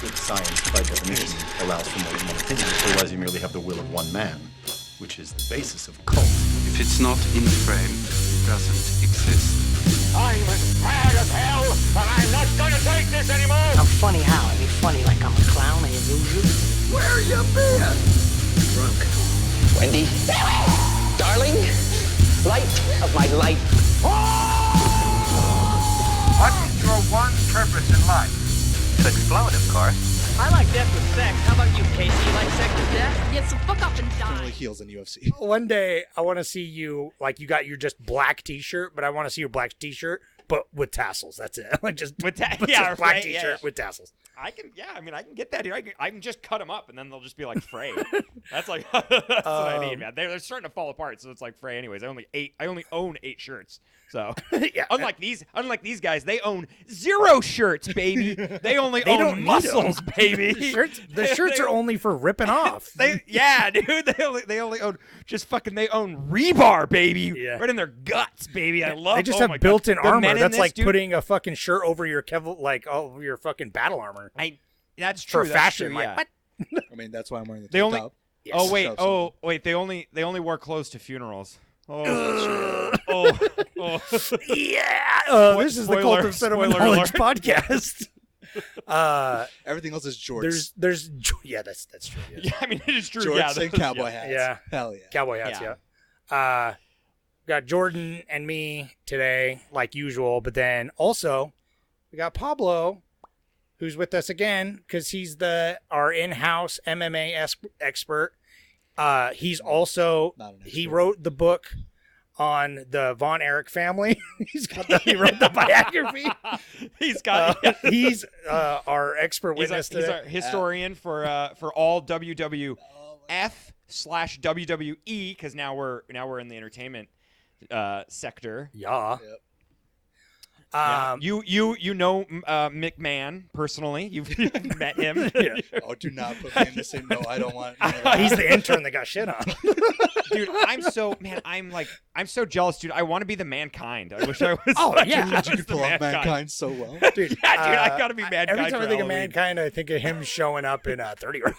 But science, by definition, allows for more than one opinion. Otherwise, you merely have the will of one man, which is the basis of cult. If it's not in frame, it doesn't exist. I'm as mad as hell, and I'm not gonna take this anymore! I'm funny how? I mean funny like I'm a clown and you lose you? Where you been? Drunk. Wendy, darling, light of my life. What's your one purpose in life? To explode, of course. I like death with sex. How about you, Casey? You like sex with death? Yeah, so fuck off and die. Generally heels in UFC. One day, I want to see you, like, you got your just black t-shirt, but I want to see your black t-shirt, but with tassels. That's it. Like, just with just yeah, black right, t-shirt yeah. with tassels. I can get that here. I can just cut them up, and then they'll just be like fray. That's like that's what I need, man. They're starting to fall apart, so it's like fray. Anyways, I only own 8 shirts. So Yeah. unlike these guys, they own 0 shirts, baby. They only They own don't need muscles, baby. The shirts are only for ripping off. Dude. They only own they own rebar, baby. Yeah. Right in their guts, baby. I love. They just oh my have God. built-in The armor. men in That's this, like dude, putting a fucking shirt over your over your fucking battle armor. That's For true. That's fashion, true, like, yeah. what? I mean, that's why I'm wearing the They tank only- top. Yes. Oh wait, they only wore clothes to funerals. Oh, Yeah. This is the Cult of Cinema spoiler Knowledge alert. podcast. Everything else is jorts. There's yeah, that's true. Yeah. yeah, I mean it is true. Jorts Yeah, and cowboy hats. Yeah. Hell yeah. Cowboy hats, Yeah. yeah. Got Jordan and me today, like usual, but then also we got Pablo, who's with us again because he's our in-house MMA expert. He's also Not an he expert. wrote the book on the Von Erich family. He wrote the biography. He's got. He's our expert He's witness our today. historian for all WWF/WWE because now we're in the entertainment sector. Yeah. Yep. Yeah. You know McMahon personally. You've met him. Oh, do not put me in the same. No, I don't want. none of that. He's the intern that got shit on. Dude, I'm so jealous, dude. I want to be the Mankind. I wish I was. Oh, yeah. I was You could the pull off Mankind so well. Dude, Yeah, dude, I gotta be Mankind. Every time for I think Halloween. of Mankind, I think of him showing up in 30 Rock.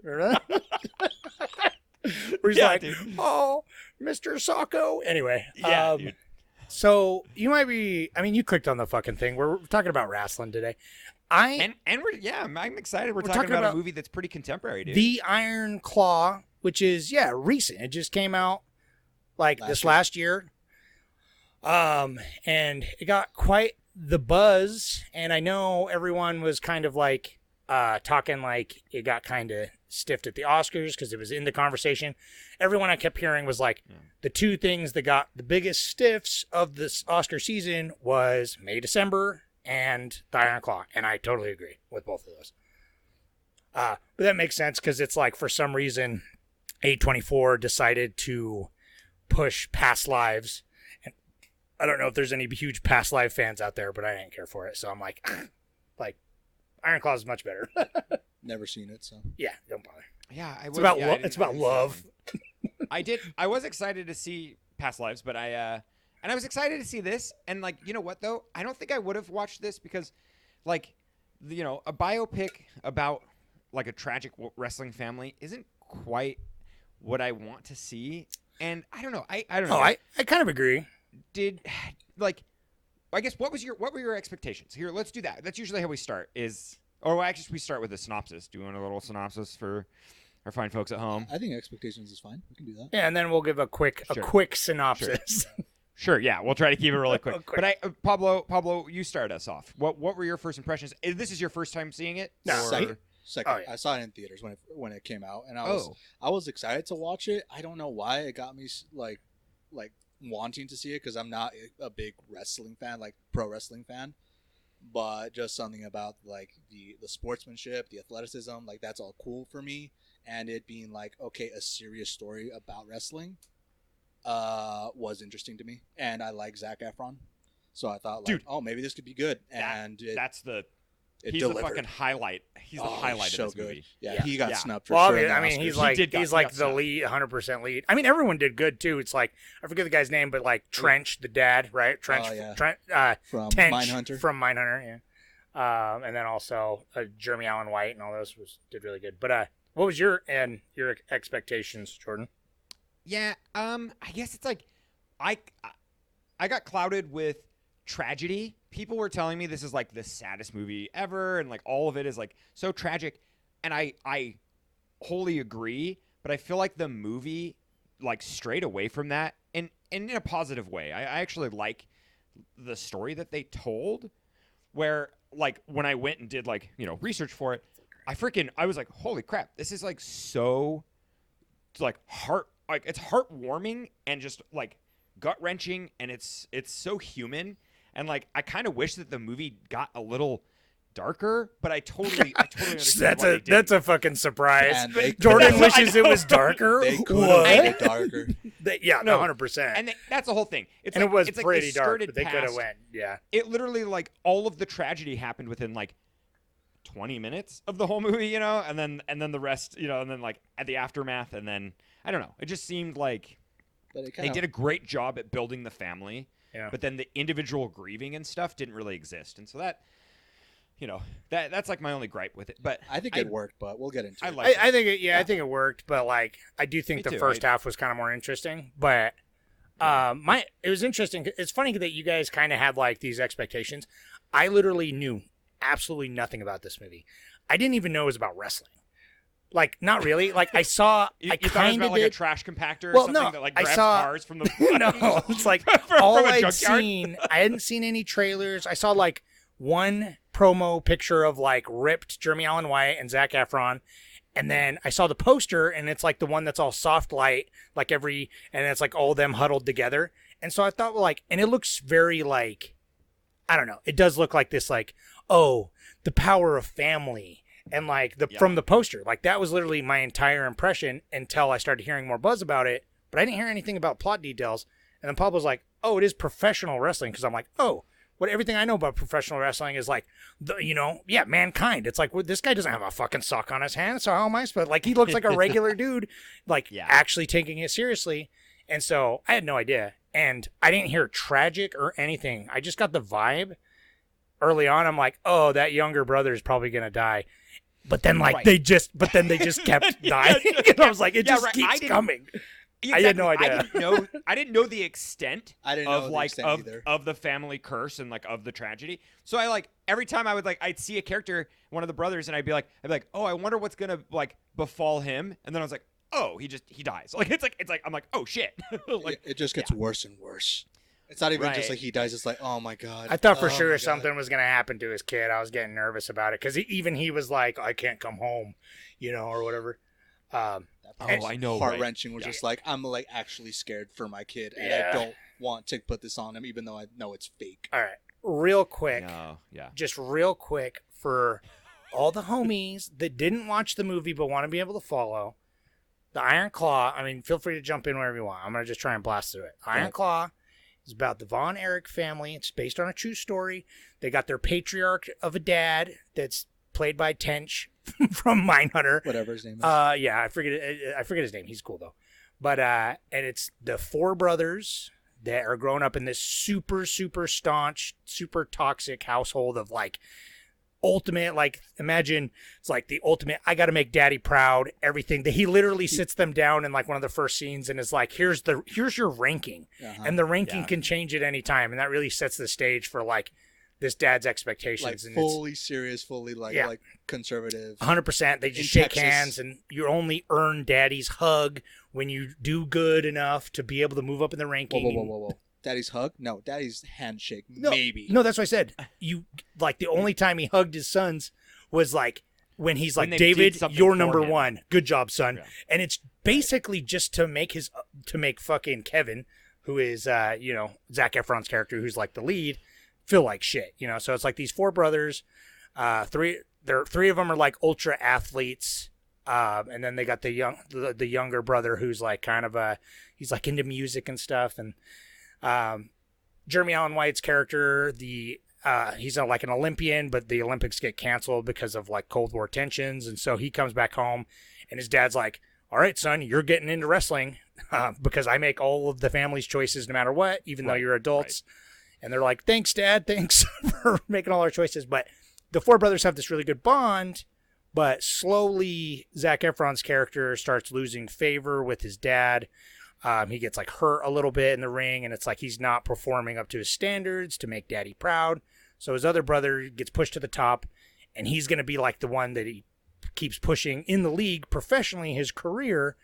Remember that? Where he's Yeah, like, dude. oh, Mr. Sacco. Anyway. Yeah, dude. So you might be, I mean, you clicked on the fucking thing. We're talking about wrestling today. And I'm excited. We're talking about a movie that's pretty contemporary, dude. The Iron Claw, which is, recent. It just came out like last year. And it got quite the buzz. And I know everyone was kind of like talking like it got kind of stiffed at the Oscars because it was in the conversation. Everyone I kept hearing was like, the two things that got the biggest stiffs of this Oscar season was May, December, and the Iron Claw. And I totally agree with both of those. But that makes sense because it's like for some reason A24 decided to push Past Lives. And I don't know if there's any huge Past Live fans out there, but I didn't care for it. So I'm like Iron Claw is much better. Never seen it, so. Yeah, don't bother. Yeah, It's about love. I was excited to see Past Lives, but I was excited to see this. And like, you know what though? I don't think I would have watched this because, like, a biopic about like a tragic wrestling family isn't quite what I want to see. And I don't know. I don't know. Oh, I kind of agree. I guess what were your expectations? Here, let's do that. That's usually how we start. We start with a synopsis. Do you want a little synopsis for our fine folks at home? I think expectations is fine. We can do that. Yeah, and then we'll give a quick synopsis. Sure, yeah, we'll try to keep it really quick. But Pablo, you start us off. What were your first impressions? This is your first time seeing it? No, Second. Oh, yeah. I saw it in theaters when it came out, and I was excited to watch it. I don't know why it got me like wanting to see it because I'm not a big wrestling fan, like pro wrestling fan, but just something about like the sportsmanship, the athleticism, like that's all cool for me. And it being like, okay, a serious story about wrestling was interesting to me. And I like Zac Efron. So I thought, like, Dude, oh, maybe this could be good. And he's delivered. the fucking highlight. He's the highlight so of this good. movie. Yeah, he got snubbed for Well, sure. in the I mean, Oscars. he's like the lead, 100% lead. I mean, everyone did good too. It's like I forget the guy's name, but like Trench, the dad, right? Trench, Oh, yeah. Trent, from Tench Mindhunter. from Mindhunter. And then also Jeremy Allen White and all those did really good. But what was your expectations, Jordan? Yeah, I guess it's like I got clouded with tragedy. People were telling me this is like the saddest movie ever, and like all of it is like so tragic, and I wholly agree. But I feel like the movie like strayed away from that, and in a positive way. I actually like the story that they told, where like when I went and did like research for it, I was like, holy crap, this is like so like it's heartwarming and just like gut wrenching, and it's so human, and like I kind of wish that the movie got a little darker, but I totally understand why they didn't. That's a fucking surprise. Man, Jordan wishes it was darker. They could have made it darker. No, 100%. And that's the whole thing. It's and like, it was it's pretty like dark, but they could have went. Yeah. It literally like all of the tragedy happened within like 20 minutes of the whole movie, and then the rest, and then like at the aftermath, and then I don't know. It just seemed like they did a great job at building the family, but then the individual grieving and stuff didn't really exist, and so that. That's like my only gripe with it, but I think it worked. But we'll get into it. I think it worked, but like I do think the first half was kind of more interesting. But it was interesting. It's funny that you guys kind of had like these expectations. I literally knew absolutely nothing about this movie. I didn't even know it was about wrestling. Like, not really. Like, I saw. I kind of thought it was about like a trash compactor or something that like grabs cars from the. No, it's like all I'd seen. I hadn't seen any trailers. I saw like one promo picture of like ripped Jeremy Allen White and Zac Efron, and then I saw the poster, and it's like the one that's all soft light, like and it's like all of them huddled together. And so I thought, like, and it looks very like, I don't know, it does look like this, like, oh, the power of family, and like from the poster, like that was literally my entire impression until I started hearing more buzz about it. But I didn't hear anything about plot details. And then Pablo's like, oh, it is professional wrestling, because I'm like, oh. Everything I know about professional wrestling is like, Mankind. It's like, well, this guy doesn't have a fucking sock on his hand, so how am I supposed? Like, he looks like a regular dude, like actually taking it seriously. And so I had no idea, and I didn't hear tragic or anything. I just got the vibe early on. I'm like, oh, that younger brother is probably gonna die. But then, like, they just kept dying. And I was like, it just keeps coming. Exactly. I had no idea. I didn't know the extent of the family curse and like of the tragedy. So I like every time I'd see a character, one of the brothers, and I'd be like, oh, I wonder what's gonna like befall him. And then I was like, oh, he dies. Like it's like I'm like, oh shit. Like it just gets worse and worse. It's not even just like he dies. It's like, oh my god. I thought for sure something was gonna happen to his kid. I was getting nervous about it because he was like, I can't come home, or whatever. I know. Heart wrenching was just like, I'm like actually scared for my kid, and I don't want to put this on him, even though I know it's fake. All right, real quick, just real quick for all the homies that didn't watch the movie but want to be able to follow the Iron Claw. I mean, feel free to jump in wherever you want. I'm gonna just try and blast through it. Iron Claw is about the Von Erich family. It's based on a true story. They got their patriarch of a dad that's played by Tench from Mindhunter, whatever his name is. I forget his name. He's cool though. But and it's the four brothers that are growing up in this super super staunch, super toxic household of like ultimate, like, imagine it's like the ultimate, I got to make daddy proud, everything. That he literally sits them down in like one of the first scenes and is like, here's your ranking, and the ranking can change at any time, and that really sets the stage for like this dad's expectations, like and fully serious, fully like conservative. 100%. They just shake hands, and you only earn daddy's hug when you do good enough to be able to move up in the ranking. Whoa. Daddy's hug? No, daddy's handshake. No, maybe. No, that's what I said. You like the only time he hugged his sons was like when he's like, David, you're number one. Good job, son. Yeah. And it's basically just to make fucking Kevin, who is Zac Efron's character, who's like the lead, feel like shit. So it's like these four brothers. Three of them are like ultra athletes. And then they got the younger brother who's like kind of he's like into music and stuff. And Jeremy Allen White's character, he's like an Olympian, but the Olympics get canceled because of like Cold War tensions. And so he comes back home, and his dad's like, all right, son, you're getting into wrestling because I make all of the family's choices no matter what, even though you're adults. Right. And they're like, thanks, Dad. Thanks for making all our choices. But the four brothers have this really good bond, but slowly Zac Efron's character starts losing favor with his dad. He gets like hurt a little bit in the ring, and it's like he's not performing up to his standards to make daddy proud. So his other brother gets pushed to the top, and he's going to be like the one that he keeps pushing in the league professionally, his career.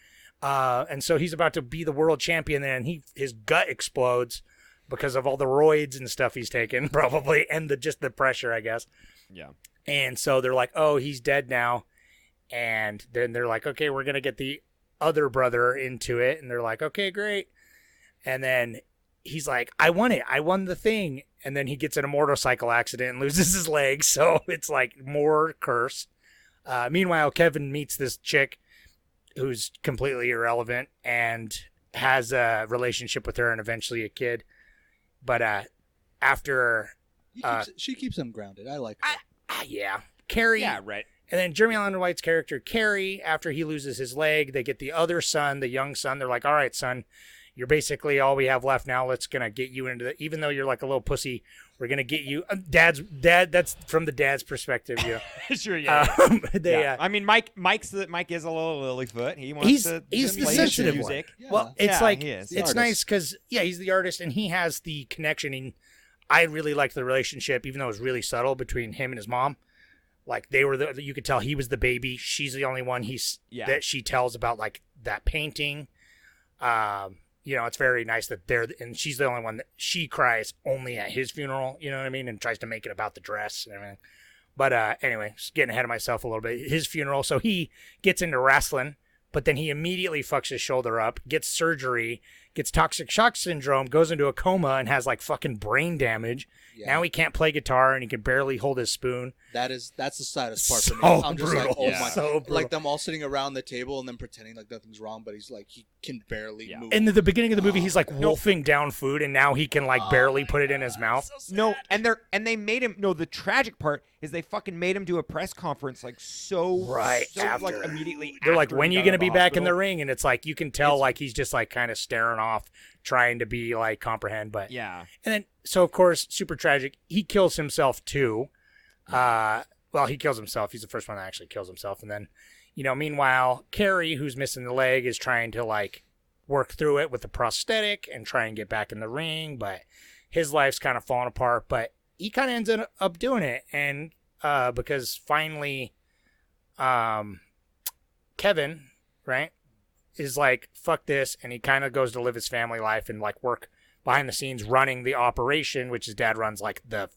And so he's about to be the world champion, and his gut explodes because of all the roids and stuff he's taken, probably, and just the pressure, I guess. Yeah. And so they're like, oh, he's dead now. And then they're like, okay, we're going to get the other brother into it. And they're like, okay, great. And then he's like, I won it. I won the thing. And then he gets in a motorcycle accident and loses his leg. So it's like more curse. Meanwhile, Kevin meets this chick who's completely irrelevant and has a relationship with her and eventually a kid. But after... she keeps him grounded. I like her. Yeah. Carrie. Yeah, right. And then Jeremy Allen White's character, Carrie, after he loses his leg, they get the other son, the young son. They're like, all right, son, you're basically all we have left now. Let's going to get you into the, even though you're like a little pussy, we're going to get you. Dad, that's from the dad's perspective. Yeah. Sure, yeah. I mean, Mike is a little Lilyfoot. He wants he's to the play sensitive music. one. Yeah. Well, it's like, it's nice because, he's the artist and he has the connection. And I really liked the relationship, even though it was really subtle between him and his mom. Like they were you could tell he was the baby. She's the only one that she tells about like that painting. It's very nice that and she's the only one that she cries only at his funeral, you know what I mean? And tries to make it about the dress and everything. But anyway, just getting ahead of myself a little bit. His funeral. So he gets into wrestling, but then he immediately fucks his shoulder up, gets surgery, gets toxic shock syndrome, goes into a coma and has like fucking brain damage. Yeah. Now he can't play guitar and he can barely hold his spoon. That's the saddest part for me. So I'm just brutal. like, oh Yeah. my, So brutal. like them all sitting around the table and then pretending like nothing's wrong, but he's like he can barely move. In the beginning of the movie, he's like wolfing down food, and now he can like barely put it in his mouth. So they made him. No, the tragic part is they fucking made him do a press conference like after. like immediately. They're like, after when are he you got gonna out of be the back in the hospital. ring? And it's like you can tell like he's just like kind of staring off, trying to be like comprehend, but yeah. And then so of course, super tragic. He kills himself too. He kills himself. He's the first one that actually kills himself. And then, meanwhile, Carrie, who's missing the leg, is trying to like work through it with the prosthetic and try and get back in the ring, but his life's kind of falling apart. But he kind of ends up doing it, and because finally, Kevin, right, is like, fuck this, and he kind of goes to live his family life and like work behind the scenes running the operation, which his dad runs like the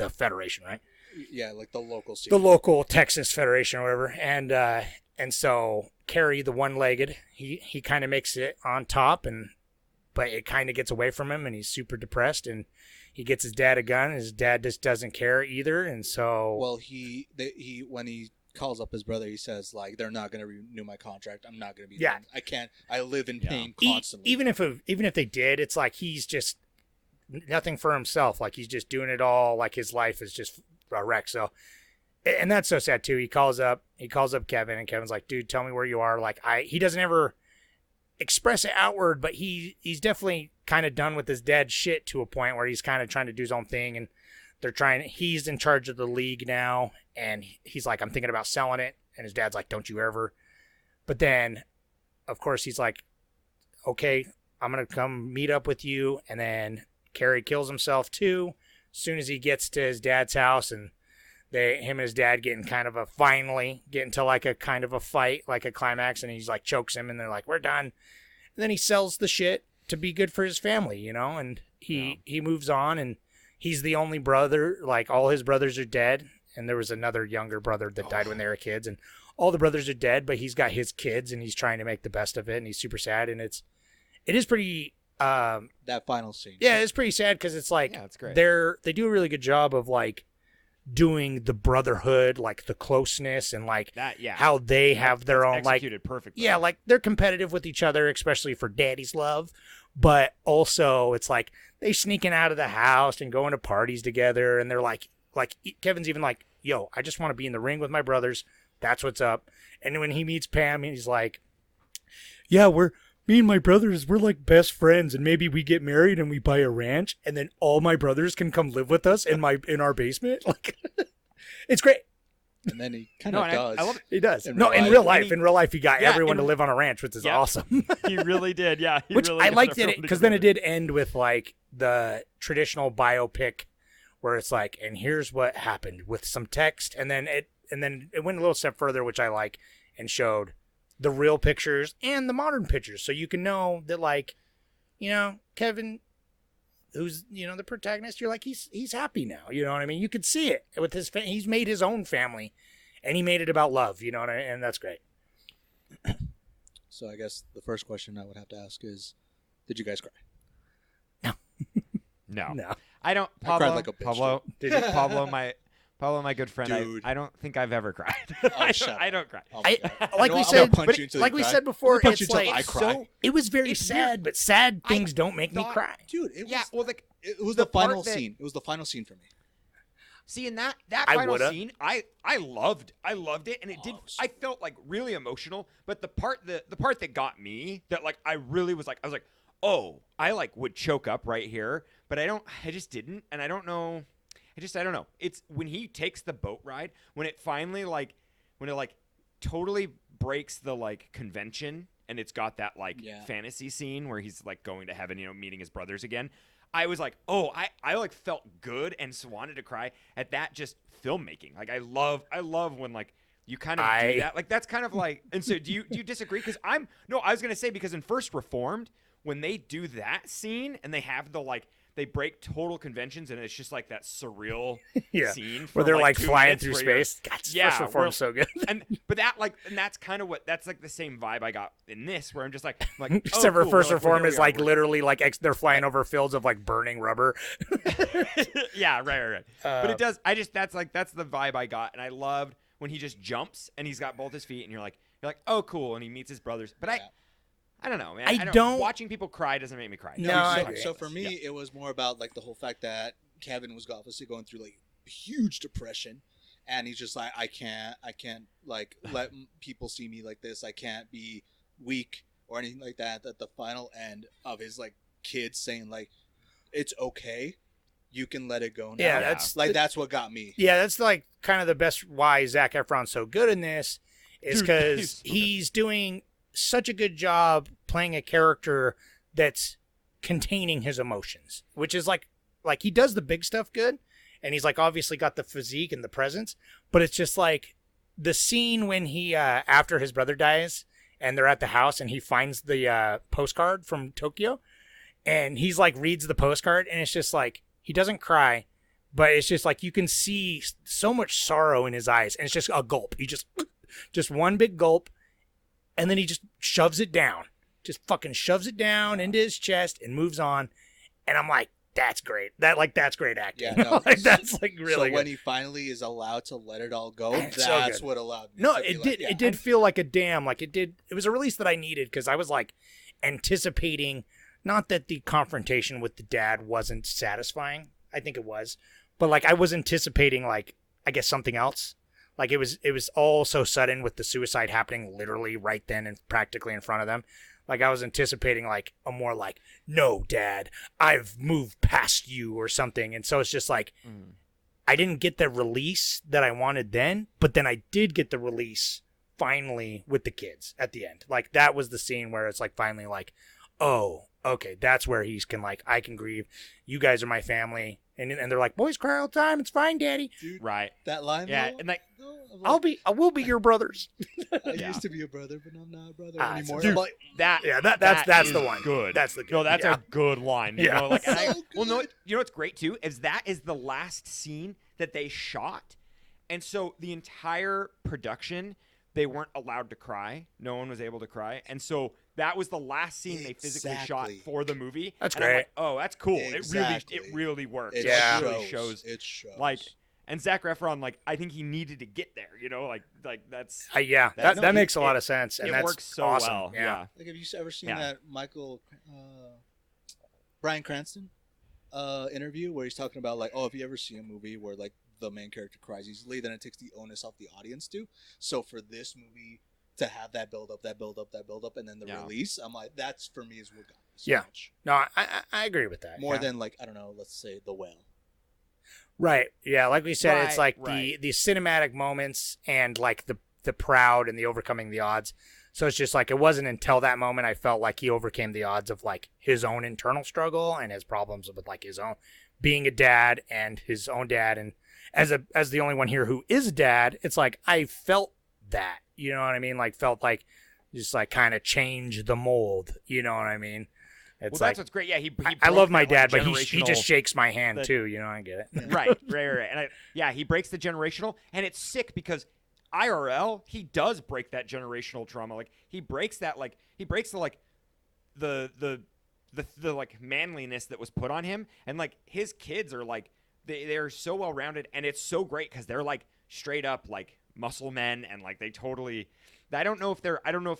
federation, right? Yeah, like the local scene. The local Texas Federation or whatever. And so Carrie, the one-legged, he kind of makes it on top, but it kind of gets away from him, and he's super depressed, and he gets his dad a gun, and his dad just doesn't care either, and so... Well, when he calls up his brother, he says, like, they're not going to renew my contract. I'm not going to be there. I can't. I live in pain constantly. Even if they did, it's like he's just nothing for himself. Like, he's just doing it all. Like, his life is just a wreck. So, and that's so sad, too. He calls up Kevin, and Kevin's like, dude, tell me where you are. Like, he doesn't ever express it outward, but he's definitely kind of done with his dad's shit to a point where he's kind of trying to do his own thing, and he's in charge of the league now, and he's like, I'm thinking about selling it, and his dad's like, don't you ever. But then, of course, he's like, okay, I'm going to come meet up with you, and then Carrie kills himself too, as soon as he gets to his dad's house, and him and his dad finally get into like a kind of a fight, like a climax, and he's like chokes him, and they're like, we're done. And then he sells the shit to be good for his family, and he moves on, and he's the only brother. Like, all his brothers are dead, and there was another younger brother that died when they were kids, and all the brothers are dead, but he's got his kids, and he's trying to make the best of it, and he's super sad, and it is pretty... that final scene. Yeah, it's pretty sad because it's like it's great. They do a really good job of like doing the brotherhood, like the closeness, and like that. Yeah, how they have their own executed perfectly. Yeah, like they're competitive with each other, especially for daddy's love. But also, it's like they sneaking out of the house and going to parties together, and they're like Kevin's even like, yo, I just want to be in the ring with my brothers. That's what's up. And when he meets Pam, he's like, yeah, me and my brothers, we're like best friends, and maybe we get married and we buy a ranch, and then all my brothers can come live with us in our basement. Like, It's great. And then he kind of does. I love it. He does. In No, real in real life. life, in real life, he got Yeah, everyone in- to live on a ranch, which is Yeah. awesome. He really did. Yeah. He Which really I got liked everyone it to because get then it together. did end with like the traditional biopic, where it's like, and here's what happened with some text, and then it went a little step further, which I like, and showed the real pictures and the modern pictures, so you can know that, like, Kevin, who's the protagonist, you're like, he's happy now. You know what I mean? You could see it with his he's made his own family, and he made it about love. You know what I mean? And that's great. So I guess the first question I would have to ask is, did you guys cry? No. No. I don't. I cried Pablo, like a bitch, Pablo, did you, Pablo, my good friend. Dude. I don't think I've ever cried. Shut up. I don't cry. Oh my God. Like You know we what? I'm said, gonna punch but you until like you we cry. said before, I'm gonna punch it's you until like I cry. so- it was very It's sad, weird. but sad I things don't make me thought- cry. Dude, it was, Yeah. Well, it was the the final part that- scene. It was the final scene for me. see, in that I final woulda. scene, I loved it, and it did. Oh, I felt like really emotional. But the part that got me, that like I really was like, I was like, oh, I like would choke up right here, but I just didn't, and I don't know. I don't know. It's when he takes the boat ride, when it totally breaks the like convention, and it's got that like fantasy scene where he's like going to heaven, meeting his brothers again. I was like, oh, I like felt good and wanted to cry at that just filmmaking. Like I love when like you kind of do that. Like that's kind of like, and so do you disagree? Because I was gonna say, because in First Reformed, when they do that scene and they have the like, they break total conventions, and it's just like that surreal scene where they're like 2 flying minutes through where you're- space. God, Yeah, First Reform's so good. and that's kind of that's like the same vibe I got in this, where I'm just like, Except for cool, First we're Reform here is we are, like we're- literally like they're flying over fields of like burning rubber. yeah, right. But it does. That's the vibe I got, and I loved when he just jumps and he's got both his feet, and you're like, oh, cool, and he meets his brothers. But I don't know, man. I don't- watching people cry doesn't make me cry. No, I so, agree. so for me, it was more about like the whole fact that Kevin was obviously going through like huge depression, and he's just like, I can't like let people see me like this. I can't be weak or anything like that. At the final end of his like kids saying like, it's okay, you can let it go now. Yeah, that's that's what got me. Yeah, that's like kind of the best why Zac Efron's so good in this is Dude, because he's doing such a good job playing a character that's containing his emotions, which is like he does the big stuff good, and he's like obviously got the physique and the presence, but it's just like the scene when he after his brother dies and they're at the house and he finds the postcard from Tokyo, and he's like reads the postcard, and it's just like he doesn't cry, but it's just like you can see so much sorrow in his eyes, and it's just a gulp. He just one big gulp, and then he just shoves it down. Just fucking shoves it down into his chest and moves on. And I'm like, that's great. That's great acting. Yeah, no, like, that's like really So good. when he finally is allowed to let it all go, It's so that's good. what allowed me. No, to be it like, did. yeah. It did feel like a damn. Like it was a release that I needed because I was like anticipating. Not that the confrontation with the dad wasn't satisfying. I think it was, but like I was anticipating like I guess something else. Like it was all so sudden with the suicide happening literally right then and practically in front of them. Like I was anticipating like a more like, no, Dad, I've moved past you or something. And so it's just like, I didn't get the release that I wanted then, but then I did get the release finally with the kids at the end. Like that was the scene where it's like finally like, oh, okay, that's where he's can like, I can grieve. You guys are my family. And they're like, boys cry all the time. It's fine, Daddy. Dude, Right. that line. Yeah, though, and like, I will be your brothers. used to be a brother, but I'm not a brother Ah, anymore. dude, I'm like, that's That's the is one. Good. That's the good. No, that's yeah. a good line. You Yeah. know, like, and I, So well, no, good. you know what's great too is that is the last scene that they shot, and so the entire production they weren't allowed to cry. No one was able to cry, and so that was the last scene they physically shot Exactly. for the movie. That's and I'm great. like, oh, that's cool. Exactly. It really works. it Yeah. It really shows. It shows. Like, and Zac Efron, like, I think he needed to get there. You know, like that's. Yeah, That's- that makes a lot it- of sense, and it that's works so awesome. well. Yeah. Like, have you ever seen Yeah. that Bryan Cranston interview where he's talking about like, oh, if you ever see a movie where like the main character cries easily, then it takes the onus off the audience too. So for this movie to have that build up, and then the Yeah. release, I'm like, that's for me is what got me so Yeah. much. No, I agree with that. More yeah. than like, I don't know, let's say The Whale. Right. Yeah. Like we said, it's like Right. the cinematic moments and like the proud and the overcoming the odds. So it's just like it wasn't until that moment I felt like he overcame the odds of like his own internal struggle and his problems with like his own being a dad and his own dad. And as the only one here who is a dad, it's like I felt that, you know what I mean? Like felt like just like kind of change the mold, you know what I mean? It's Well, like, that's what's great. Yeah, he I broke love my that, like, dad, but he just generational- shakes my hand the- too, you know, I get it. right. And he breaks the generational, and it's sick because IRL, he does break that generational trauma. Like he breaks that, like he breaks the like the like manliness that was put on him, and like his kids are like they're so well rounded, and it's so great because they're like straight up like muscle men, and like they totally. I don't know if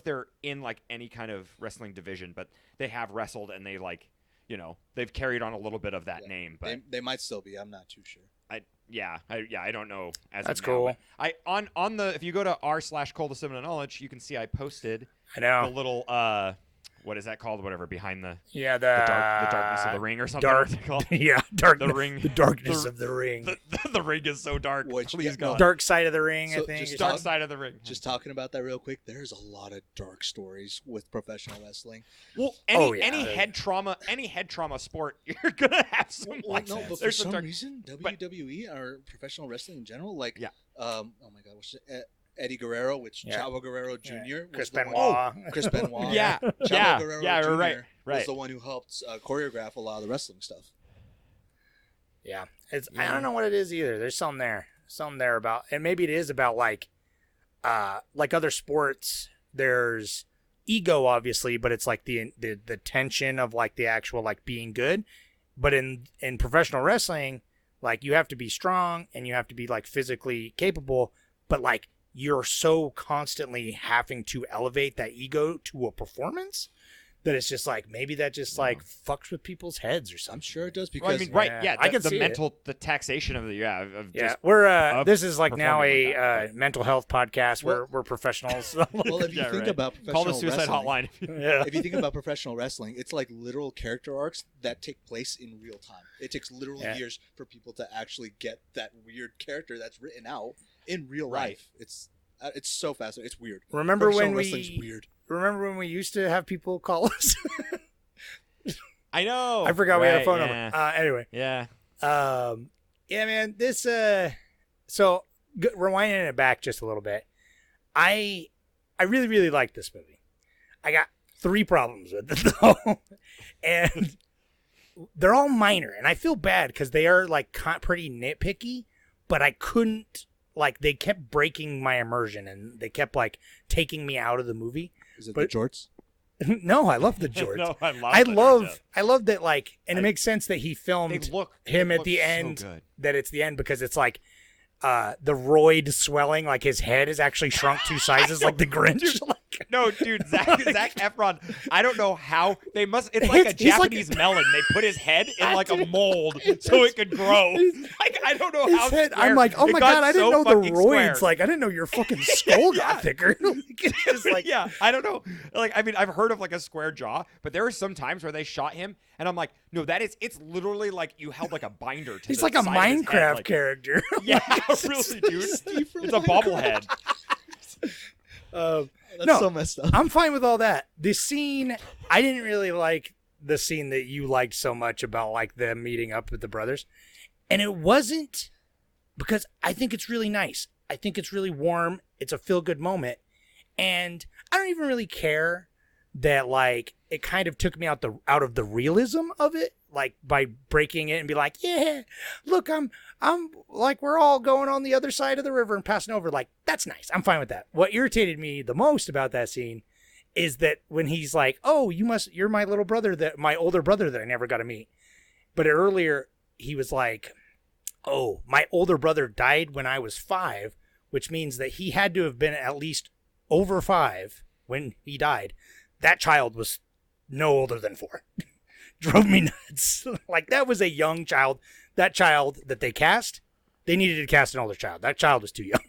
they're in like any kind of wrestling division, but they have wrestled, and they like, you know, they've carried on a little bit of that name, but they might still be. I'm not too sure. I don't know. That's of now, cool. but on the if you go to r/Cold Assimilar Knowledge, you can see I posted I know. the little what is that called? Whatever behind the Yeah, the darkness of the ring or something. Dark, What's it called? yeah, The ring. the darkness the- of the ring, the ring is so dark. Which- Please yeah, God. dark side of the ring. So I think. just or Dark something. side of the ring. Just talking about that real quick, there's a lot of dark stories with professional wrestling. Well, any head trauma sport, you're gonna have some. Well, no, but for there's some dark- reason, but- WWE or professional wrestling in general, like, Yeah. oh my God, what's it? Eddie Guerrero, which Yeah. Chavo Guerrero Jr. was Chris the one- Benoit. Chris Benoit. Yeah, Chavo yeah, Guerrero yeah, Jr. right. was the one who helped choreograph a lot of the wrestling stuff. Yeah, I don't know what it is either. There's something there about, and maybe it is about like other sports. There's ego, obviously, but it's like the tension of like the actual like being good. But in professional wrestling, like you have to be strong and you have to be like physically capable, but like you're so constantly having to elevate that ego to a performance that it's just like maybe that just like fucks with people's heads or something. I'm sure it does because Well, I mean, right? Yeah, I can the see mental, the taxation of the of Yeah, just we're of this is like now performing like a that, mental health podcast. Well- We're professionals. well, if you Yeah, think right. about call professional the suicide wrestling, hotline. yeah. if you think about professional wrestling, it's like literal character arcs that take place in real time. It takes literal Yeah. years for people to actually get that weird character that's written out in real Right. life. It's so fascinating. It's weird. Remember Professional when wrestling's we weird. remember when we used to have people call us? I know. I forgot we had a Right, phone yeah. number. Anyway, Yeah. yeah, man. This so rewinding it back just a little bit, I really like this movie. I got 3 problems with it though, and they're all minor, and I feel bad because they are like pretty nitpicky, but I couldn't like they kept breaking my immersion and they kept like taking me out of the movie. Is it but- the jorts? No, I love the George. No, I love that like, and it makes sense that he They filmed look him they at look the so end. good. That it's the end because it's like the roid swelling, like his head is actually shrunk 2 sizes, like the Grinch. Like, No, dude, Zach Efron. I don't know how they must. It's like a He's like- Japanese melon. They put his head in like a mold so it could grow. Like I don't know how. his head, square- I'm like, oh it my got god, I didn't so know the fucking roids. square. Like, I didn't know your fucking skull got thicker. Like, it's just like, yeah, I don't know. Like, I mean, I've heard of like a square jaw, but there are some times where they shot him, and I'm like, no, it's literally like you held like a binder to. he's the like a side of his head, Minecraft like- character. Yeah, really, dude. It's a bobblehead. That's No. so messed up. I'm fine with all that. The scene, I didn't really like the scene that you liked so much about like them meeting up with the brothers. And it wasn't because I think it's really nice. I think it's really warm. It's a feel good moment. And I don't even really care that like it kind of took me out of the realism of it, like by breaking it and be like, yeah, look, I'm like, we're all going on the other side of the river and passing over. Like, that's nice. I'm fine with that. What irritated me the most about that scene is that when he's like, oh, you're my little brother, my older brother that I never got to meet. But earlier he was like, oh, my older brother died when I was 5, which means that he had to have been at least over 5 when he died. That child was no older than 4. Drove me nuts. Like, that was a young child. That child that they cast, they needed to cast an older child. That child was too young.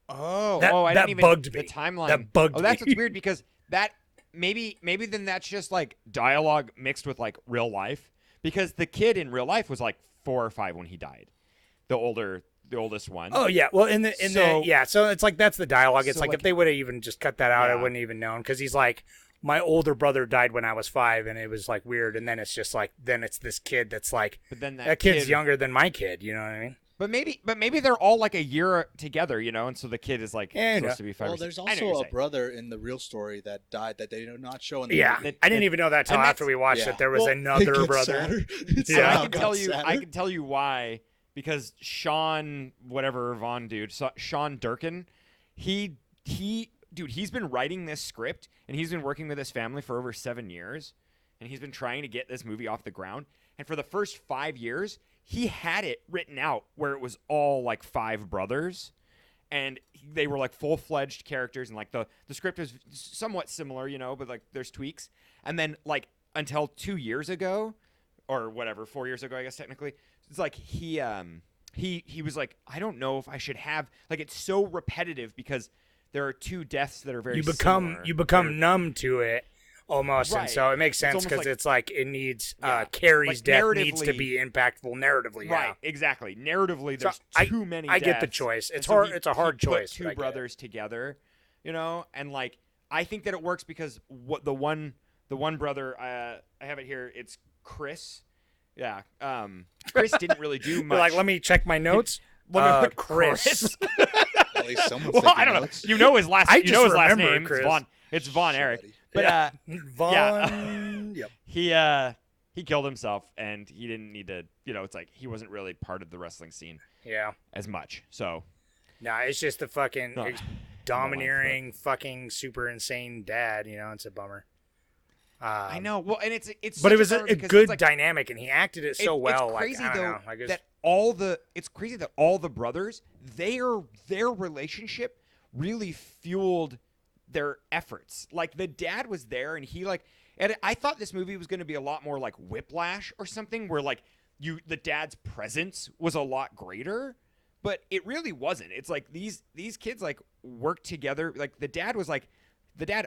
Oh, That- I that didn't even bugged the me. timeline. That bugged Oh, that's me. what's weird because that maybe then that's just like dialogue mixed with like real life because the kid in real life was like 4 or 5 when he died. the oldest one. Oh yeah, well so it's like that's the dialogue. It's so, like if they would have even just cut that out, I Yeah. wouldn't even known because he's like, my older brother died when I was 5, and it was like weird. And then it's just like then it's this kid that's like, But then that kid's younger than my kid. You know what I mean? But maybe they're all like a year together, and so the kid is like supposed to be 5. Well, there's I know what you're also a saying. brother in the real story that died that they do not show in the Yeah, movie. I didn't even know that till and after we watched it. There was Well, it another gets brother. sadder. It's Yeah. somehow I got can tell you why, because Sean whatever Vaughn dude, Sean Durkin, he's been writing this script and he's been working with his family for over 7 years, and he's been trying to get this movie off the ground. And for the first 5 years, he had it written out where it was all like 5 brothers, and they were like full-fledged characters, and like the script is somewhat similar, but like there's tweaks. And then like until 2 years ago, or whatever, 4 years ago, I guess technically, it's like he was like, I don't know if I should have, like, it's so repetitive because there are 2 deaths that are very similar. You become numb to it almost, and Right. so it makes sense almost because like- it's like it needs Yeah. Carrie's Like, death needs to narratively- be impactful narratively. Right, Yeah. exactly. Narratively, So there's too many I get the deaths. choice. And It's so hard. he- It's a hard he put choice. but I Two get it. brothers together, and like I think that it works because what the one brother, I have it here. It's Chris. Yeah. Chris didn't really do You're much. like, let me check my notes. Let me put Chris. At least someone's Well, taking I don't know. notes. You know his last. I you know just his last remember name. Chris. It's Vaughn. It's Vaughn Eric. Buddy. But Vaughn. Yep. he killed himself, and he didn't need to. It's like he wasn't really part of the wrestling scene Yeah. as much. So No, it's just the fucking No. domineering, fucking super insane dad. It's a bummer. I know. Well, and it's. But such it was bummer a because good it's like, dynamic, and he acted it so well. It's crazy like, I don't though know. I guess, that it's crazy that all the brothers, their relationship really fueled their efforts. Like the dad was there, and he like, and I thought this movie was going to be a lot more like Whiplash or something, where like the dad's presence was a lot greater, but it really wasn't. It's like these kids like worked together. Like the dad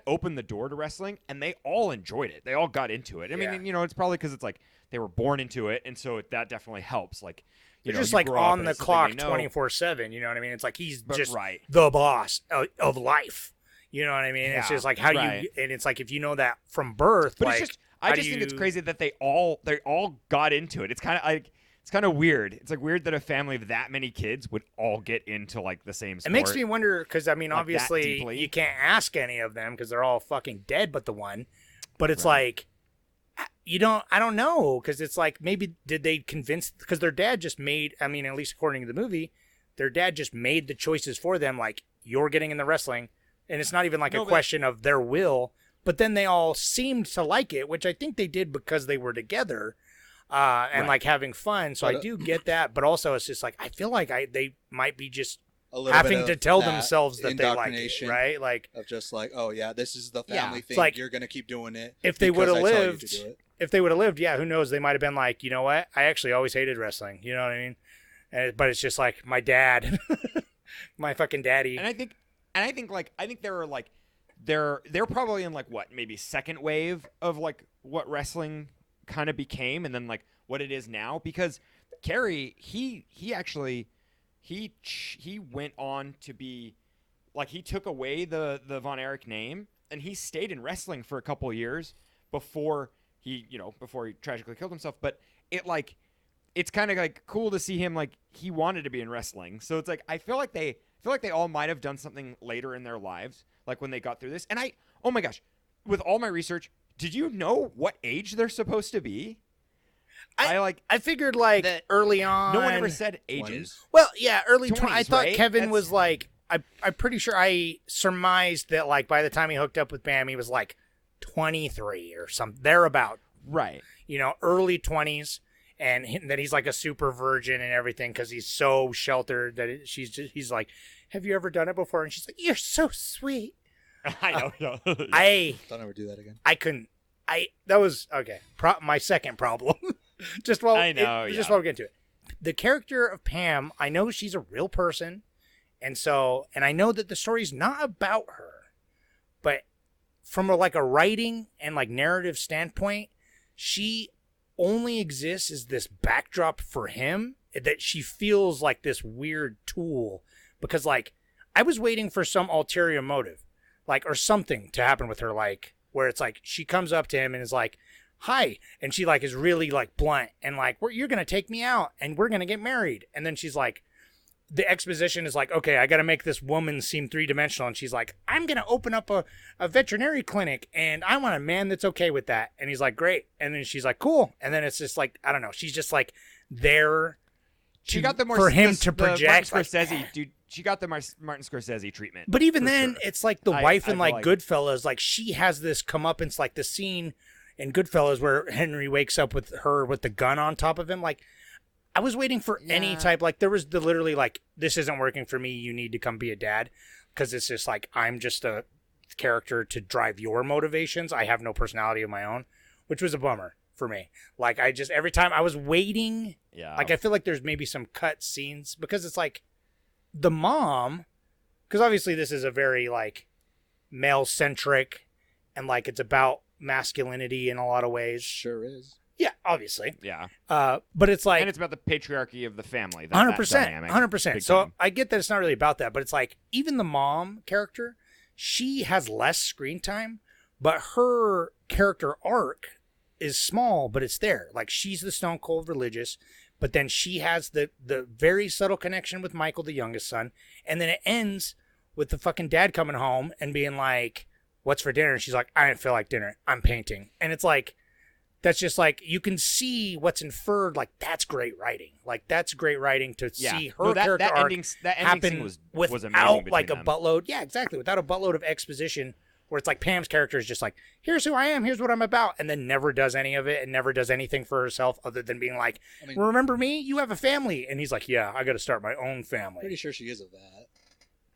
opened the door to wrestling, and they all enjoyed it. They all got into it. I mean, it's probably because it's like they were born into it, and so that definitely helps. Like, they're know, just you like grow up on and the it's something clock they know. 24/7. You know what I mean? It's like he's But- just right. the boss of life. You know what I mean? It's Yeah, just like how right. you, and it's like if you know that from birth. But like, it's just, I how just do think it's you- crazy that they all got into it. It's kind of weird. It's like weird that a family of that many kids would all get into like the same It sport. makes me wonder because I mean, like, that obviously deeply. you can't ask any of them because they're all fucking dead, but the one. But it's like I don't know because it's like maybe did they convince because their dad just made. I mean, at least according to the movie, their dad just made the choices for them. Like you're getting in the wrestling, and it's not even like a question of their will. But then they all seemed to like it, which I think they did because they were together. And like having fun, so But, I do get that. But also, it's just like I feel like they might be just A little having bit to of tell that themselves that they like it, indoctrination right? Like of just like, oh yeah, this is the family It's thing. like, You're gonna keep doing it. if they because would have I tell you to lived, do it. if they would have lived, yeah, who knows? They might have been like, you know what? I actually always hated wrestling. You know what I mean? But it's just like my dad, my fucking daddy. And I think they're probably in like what, maybe second wave of like what wrestling kind of became, and then like what it is now, because Kerry he went on to be like, he took away the Von Erich name, and he stayed in wrestling for a couple of years before he tragically killed himself. But it's kind of like cool to see him, like he wanted to be in wrestling. So it's like I feel like they all might have done something later in their lives, like when they got through this. And oh my gosh, with all my research, did you know what age they're supposed to be? I figured like that early on. No one ever said ages. Well, yeah, early 20s, I thought right? Kevin That's- was like. I'm pretty sure I surmised that like by the time he hooked up with Pam, he was like 23 or something thereabout. Right. Early 20s, and that he's like a super virgin and everything because he's so sheltered that he's like, have you ever done it before? And she's like, you're so sweet. I know. Don't ever do that again. I couldn't. That was okay. My second problem. Just while I know, just yeah. while we get to it, the character of Pam. I know she's a real person, and I know that the story's not about her, but from a writing and like narrative standpoint, she only exists as this backdrop for him. that she feels like this weird tool because like I was waiting for some ulterior motive, like, or something to happen with her, like where it's like she comes up to him and is like, hi, and she like is really like blunt and like, you're gonna take me out and we're gonna get married, and then she's like, the exposition is like, okay, I gotta make this woman seem three-dimensional, and she's like, I'm gonna open up a veterinary clinic and I want a man that's okay with that, and he's like, great, and then she's like, cool, and then it's just like, I don't know, she's just like there She got the more for him the, to the project Martin Scorsese, dude. She got the Martin Scorsese treatment. But even for then, sure. it's like the wife in I like Goodfellas, like she has this comeuppance, like the scene in Goodfellas where Henry wakes up with her with the gun on top of him. Like I was waiting for any type, like there was literally like, this isn't working for me. You need to come be a dad, because it's just like I'm just a character to drive your motivations. I have no personality of my own, which was a bummer for me. Like I just every time I was waiting, like I feel like there's maybe some cut scenes because it's like the mom, because obviously this is a very like male centric and like it's about masculinity in a lot of ways. Sure is. Yeah, obviously. Yeah. But it's like, and it's about the patriarchy of the family. 100%. 100%. So time. I get that it's not really about that, but it's like even the mom character, she has less screen time, but her character arc is small, but it's there. Like she's the stone cold religious, but then she has the very subtle connection with Michael, the youngest son, and then it ends with the fucking dad coming home and being like, what's for dinner? And she's like, I didn't feel like dinner. I'm painting. And it's like, that's just like, you can see what's inferred. Like, that's great writing. Like, that's great writing to see her character arc happen was without amazing like a between them. buttload. Yeah, exactly. Without a buttload of exposition where it's like Pam's character is just like, here's who I am, here's what I'm about, and then never does any of it and never does anything for herself other than being like, remember me? You have a family. And he's like, yeah, I got to start my own family. Pretty sure she is of that.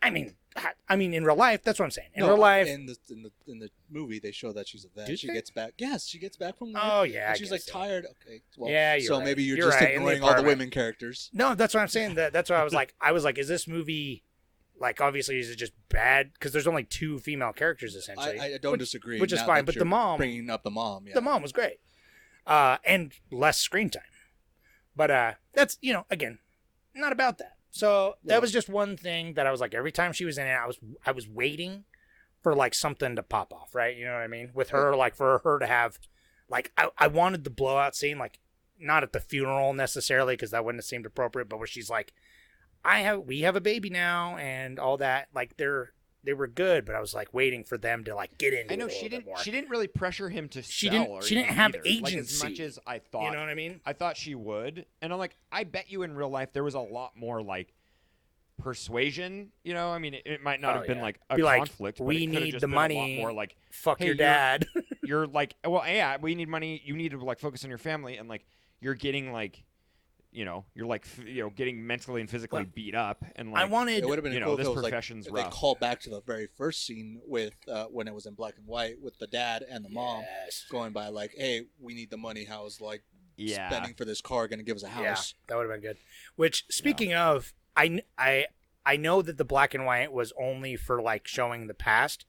I mean, in real life, that's what I'm saying. In real life, in the movie, they show that she's a vet. Did She they? gets back. Yes, she gets back from work. Oh, yeah, and I she's guess like so. tired. Okay, well, Yeah, you're so right. maybe you're You're just right, in the ignoring all the apartment. women characters. no, that's what I'm saying. That's why I was like, is this movie like obviously is it just bad because there's only two female characters essentially? I don't disagree. which is now fine. that But the you're mom, bringing up the mom, yeah. the mom was great, and less screen time. But that's again, not about that. So that was just one thing that I was like, every time she was in it, I was waiting for like something to pop off, right? You know what I mean? With her, like for her to have, like I wanted the blowout scene, like not at the funeral necessarily because that wouldn't have seemed appropriate, but where she's like, we have a baby now and all that. Like they were good, but I was like waiting for them to like get into. I know it a little bit more. she didn't really pressure him to She sell. didn't- she didn't have either. Like, as agency. much as I thought. You know what I mean? I thought she would, and I'm like, I bet you in real life there was a lot more like persuasion. You know, I mean, it might not have been like a Be like, conflict. but we it could have need just the been a lot money. more like, Fuck hey, your dad. You're like, well, yeah, we need money. You need to like focus on your family, and like you're getting like, you're like, getting mentally and physically beat up, and like I wanted. It would have been cool if this it was profession's like, if rough. they call back to the very first scene with when it was in black and white with the dad and the mom going by like, hey, we need the money. How's like spending for this car going to give us a house? Yeah, that would have been good. Which, speaking of, I know that the black and white was only for like showing the past,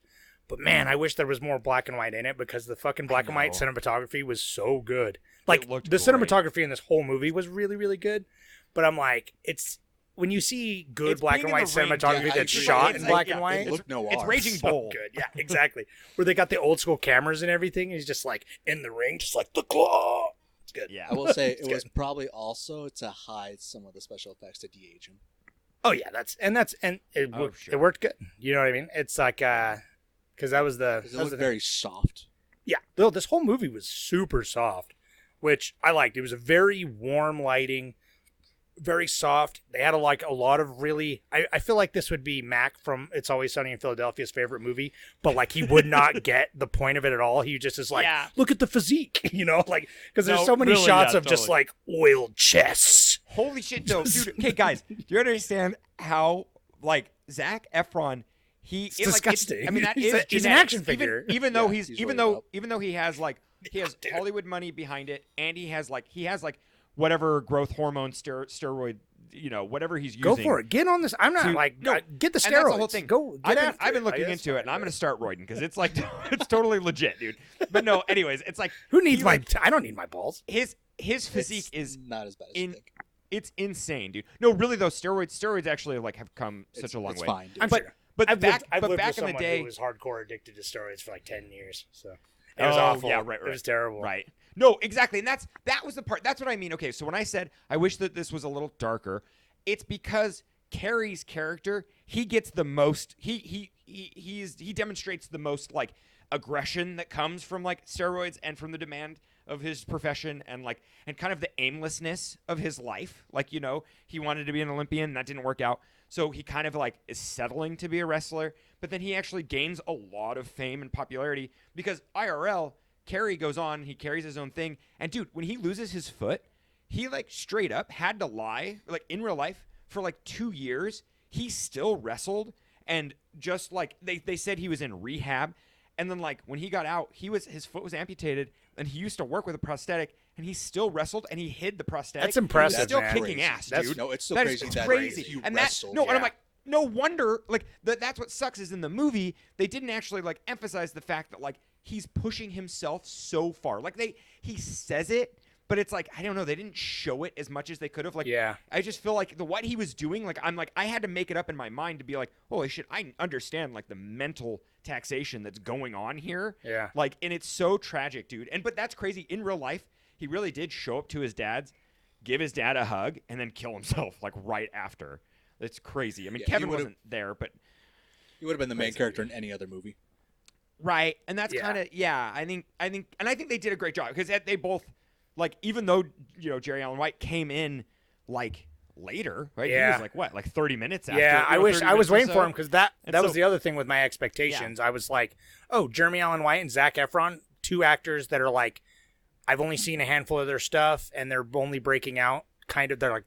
but man, I wish there was more black and white in it because the fucking black and white cinematography was so good. Like the looked great. cinematography in this whole movie was really, really good. But I'm like, it's when you see good It's black being and in white the range. cinematography Yeah, I that's agree. shot It's in like- black yeah, and white. It looked noir. It's Raging so Bull. good. Yeah, exactly. Where they got the old school cameras and everything. He's just like in the ring, just like the claw. It's good. Yeah. I will say it It's was probably also to hide some of the special effects to de-age him. Oh yeah, it Oh, sure. it worked good. You know what I mean? It's like because that was the Because it looked very soft. yeah. Though this whole movie was super soft, which I liked. It was a very warm lighting, very soft. They had a lot of really. I feel like this would be Mac from It's Always Sunny in Philadelphia's favorite movie, but like he would not get the point of it at all. He just is like, look at the physique, like because there's No, so many really, shots yeah, of just totally. like oiled chests. Holy shit, though, dude. Okay, guys, do you understand how like Zac Efron? It's disgusting. I mean, that He's is he's an genetics. action figure. Even though he's even really though up. even though he has like Hollywood money behind it, and he has like whatever growth hormone steroid, whatever he's using. Go for it. Get on this. I'm not get the steroids. And that's the whole thing. Go get after I've been it. looking Like, into it, and I'm going to start roiding because it's like it's totally legit, dude. But no, anyways, it's like Who needs he, my? like, I don't need my balls. his physique It's is not as bad as you think. It's insane, dude. No, really though, steroids actually like have come such a long way. It's fine. Dude. I'm sure. But I've back lived back with in the someone day, who was hardcore addicted to steroids for like 10 years. So it was Oh, awful. yeah, right. It was terrible. Right. No, exactly. And that was the part. That's what I mean. Okay, so when I said I wish that this was a little darker, it's because Carrie's character, he gets the most he demonstrates the most like aggression that comes from like steroids and from the demand of his profession and kind of the aimlessness of his life. Like, you know, he wanted to be an Olympian, that didn't work out. So he kind of like is settling to be a wrestler, but then he actually gains a lot of fame and popularity because IRL, Carrie goes on, he carries his own thing. And dude, when he loses his foot, he like straight up had to lie, like in real life, for like 2 years. He still wrestled, and just like they said he was in rehab. And then like when he got out, his foot was amputated, and he used to work with a prosthetic, and he still wrestled, and he hid the prosthetic. That's impressive, He's still man. kicking Crazy. ass, That's- dude. no, it's so That crazy is that crazy. you And wrestled, and I'm yeah. like, no wonder, like that's what sucks is in the movie they didn't actually like emphasize the fact that like he's pushing himself so far. Like he says it, but it's like I don't know, they didn't show it as much as they could have. Like, Yeah. I just feel like what he was doing, like I had to make it up in my mind to be like, holy shit, I understand like the mental taxation that's going on here. Yeah. Like, and it's so tragic, dude. But that's crazy. In real life, he really did show up to his dad's, give his dad a hug, and then kill himself like right after. It's crazy. I mean, Yeah, Kevin he would've- wasn't there, but He would have been the main character in any other movie. right, and that's Yeah. kind of I think they did a great job because they both like even though Jerry Allen White came in like later, right? He Yeah. was like what, like 30 minutes after. Yeah, I wish 30 I was minutes or waiting so. for him because that And was so- the other thing with my expectations. I was like, oh, Jeremy Allen White and Zac Efron, two actors that are like, I've only seen a handful of their stuff, and they're only breaking out. Kind of, they're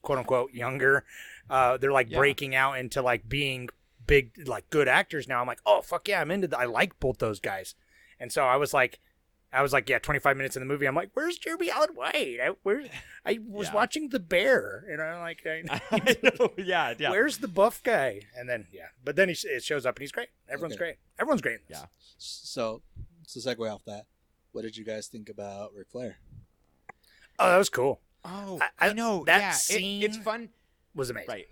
quote unquote younger. They're like breaking out into like being big, like good actors now. I'm like, oh fuck yeah, I'm into that. I like both those guys, and so I was like, yeah, 25 minutes in the movie, I'm like, where's Jeremy Allen White? I was watching The Bear, and I'm like, I know, yeah. where's the buff guy? And then but then it shows up and he's great. Everyone's great. Everyone's great. In this. Yeah. So segue off that, what did you guys think about Ric Flair? Oh, that was cool. Oh, I- I know. that yeah, scene- it's fun. Was amazing. Right.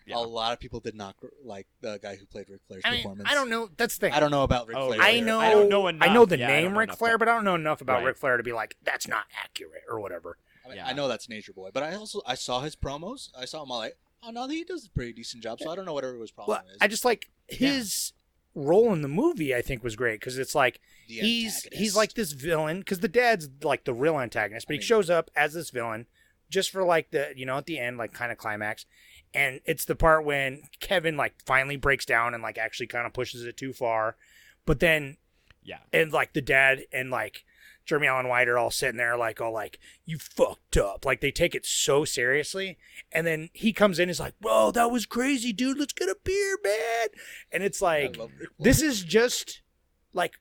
Yeah. A lot of people did not like the guy who played Ric Flair's I mean, performance. I don't know. That's the thing. I don't know about Ric Oh, Flair. I yeah. know. I don't know I enough. know the Yeah, I don't name know Ric enough, Flair, but- but I don't know enough about Right. Ric Flair to be like that's not accurate or whatever. I mean, Yeah. I know that's Nature Boy, but I saw his promos. I saw him all like, oh no, he does a pretty decent job. So I don't know what everyone's problem Well, is. I just like his role in the movie. I think was great because it's like The he's antagonist. like this villain because the dad's like the real antagonist, but he shows up as this villain just for like the at the end like kind of climax. And it's the part when Kevin like finally breaks down and like actually kind of pushes it too far. But then and like the dad and like Jeremy Allen White are all sitting there like all like you fucked up. Like they take it so seriously. And then he comes in and is like, "Whoa, that was crazy, dude. Let's get a beer, man." And it's like love Ric Flair. this is just like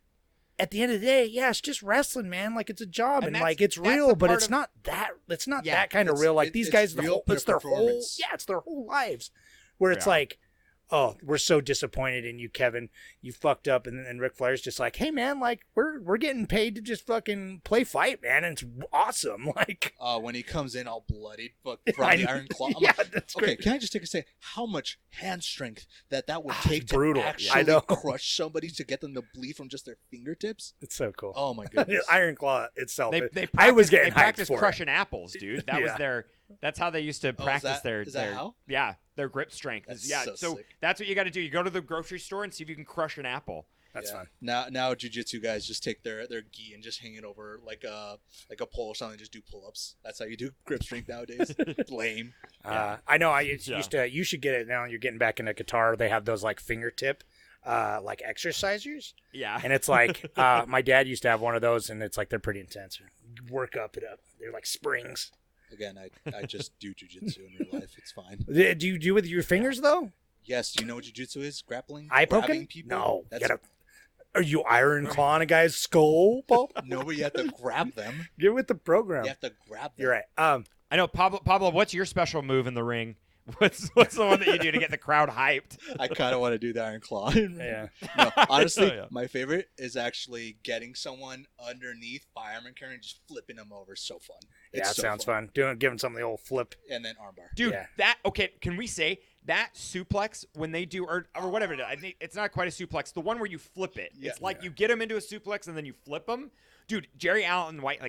at the end of the day, yeah, it's just wrestling, man. Like it's a job and that's- like it's that's real, the but part it's of- not that. It's not Yeah, that kind of it's- real. Like it- these it's guys, real it's their whole, performance. it's their whole lives. Where it's Yeah. like, oh, we're so disappointed in you, Kevin. You fucked up, and Ric Flair's just like, hey, man, like we're getting paid to just fucking play fight, man, and it's awesome. Like when he comes in all bloodied from I the know. Iron Claw. I'm Yeah, like, that's okay, great. can I just take a second? How much hand strength that would take to brutal. I actually know. crush somebody to get them to bleed from just their fingertips? it's so cool. Oh my goodness. Iron Claw itself. They I was getting they hyped practiced for it. crushing apples, dude. That was Yeah. that's how they used to Oh, is practice that- their is that how? yeah, their grip strength. That's yeah, so sick. that's what you got to do. You go to the grocery store and see if you can crush an apple. That's Yeah. fun. Now jiu-jitsu guys just take their gi and just hang it over like a pole or something and just do pull-ups. That's how you do grip strength nowadays. Lame. I know. You should get it now. You're getting back into guitar. They have those like fingertip, like exercisers, Yeah, and it's like my dad used to have one of those, and it's like they're pretty intense. Work up it up. They're like springs. Again, I just do jiu-jitsu in real life. It's fine. Do you do with your fingers though? Yes, do you know what jiu-jitsu is? Grappling? Eye Grabbing poking? people? No. That's Are you iron clawing a guy's skull, Paul? no, but you have to grab them. Get with the program. You have to grab them. You're right. I know, Pablo. What's your special move in the ring What's the one that you do to get the crowd hyped? I kind of want to do the Iron Claw. Yeah. No, honestly, Yeah. my favorite is actually getting someone underneath fireman carry and just flipping them over. So fun. Yeah, It's that so sounds fun. Giving something the old flip. And then armbar. Dude, Yeah. can we say that suplex when they do, or whatever it is, I think it's not quite a suplex, the one where you flip it. Yeah. It's like you get them into a suplex and then you flip them. Dude, Jeremy Allen White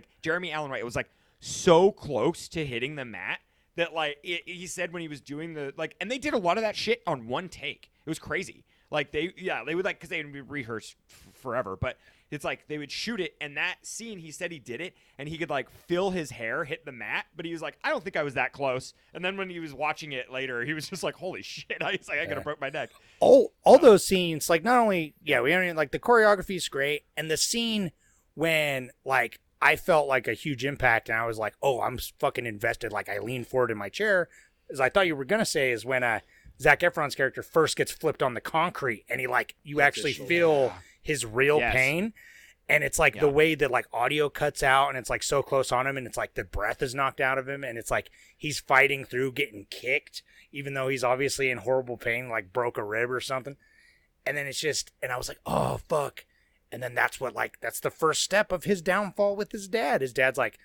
was like so close to hitting the mat that like he said when he was doing the, like, and they did a lot of that shit on one take. It was crazy. Like they would like, cause they would be rehearsed forever, but it's like they would shoot it, and that scene, he said he did it, and he could like feel his hair hit the mat, but he was like, I don't think I was that close. And then when he was watching it later, he was just like, holy shit! He's like, I could have broke my neck. All those scenes, like not only we don't like the choreography is great, and the scene when like I felt like a huge impact, and I was like, oh, I'm fucking invested. Like I leaned forward in my chair, as I thought you were gonna say, is when Zac Efron's character first gets flipped on the concrete, and he like you actually feel his real pain. And it's like the way that like audio cuts out, and it's like so close on him, and it's like the breath is knocked out of him, and it's like he's fighting through getting kicked, even though he's obviously in horrible pain, like broke a rib or something. And then it's just, and I was like, oh fuck. And then that's the first step of his downfall with his dad. His dad's like,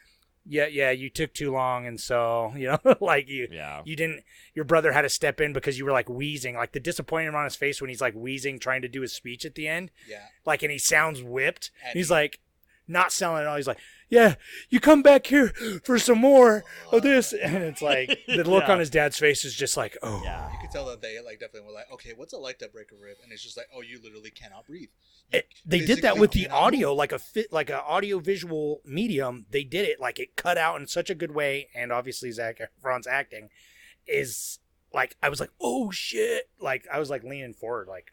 yeah, you took too long, and so like you didn't. Your brother had to step in because you were like wheezing, like the disappointment on his face when he's like wheezing, trying to do his speech at the end. Yeah, like, and he sounds whipped. And he's like not selling it all. He's like, yeah, you come back here for some more of this, and it's like the look on his dad's face is just like, oh. Yeah, you could tell that they like definitely were like, okay, what's it like to break a rib? And it's just like, oh, you literally cannot breathe. They did that with the audio, like like a audio visual medium. They did it like it cut out in such a good way, and obviously Zac Efron's acting is like, I was like, oh shit, like I was like leaning forward, like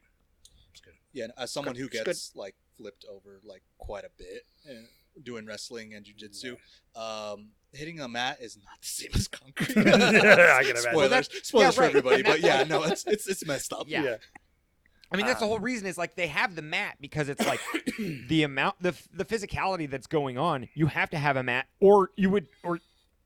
it's good. Yeah, and as someone who gets like flipped over like quite a bit and doing wrestling and jiu-jitsu, hitting a mat is not the same as concrete. I can imagine. Spoilers for everybody, but yeah, no, it's messed up. Yeah. I mean, that's the whole reason is like they have the mat because it's like the amount, the physicality that's going on. You have to have a mat, or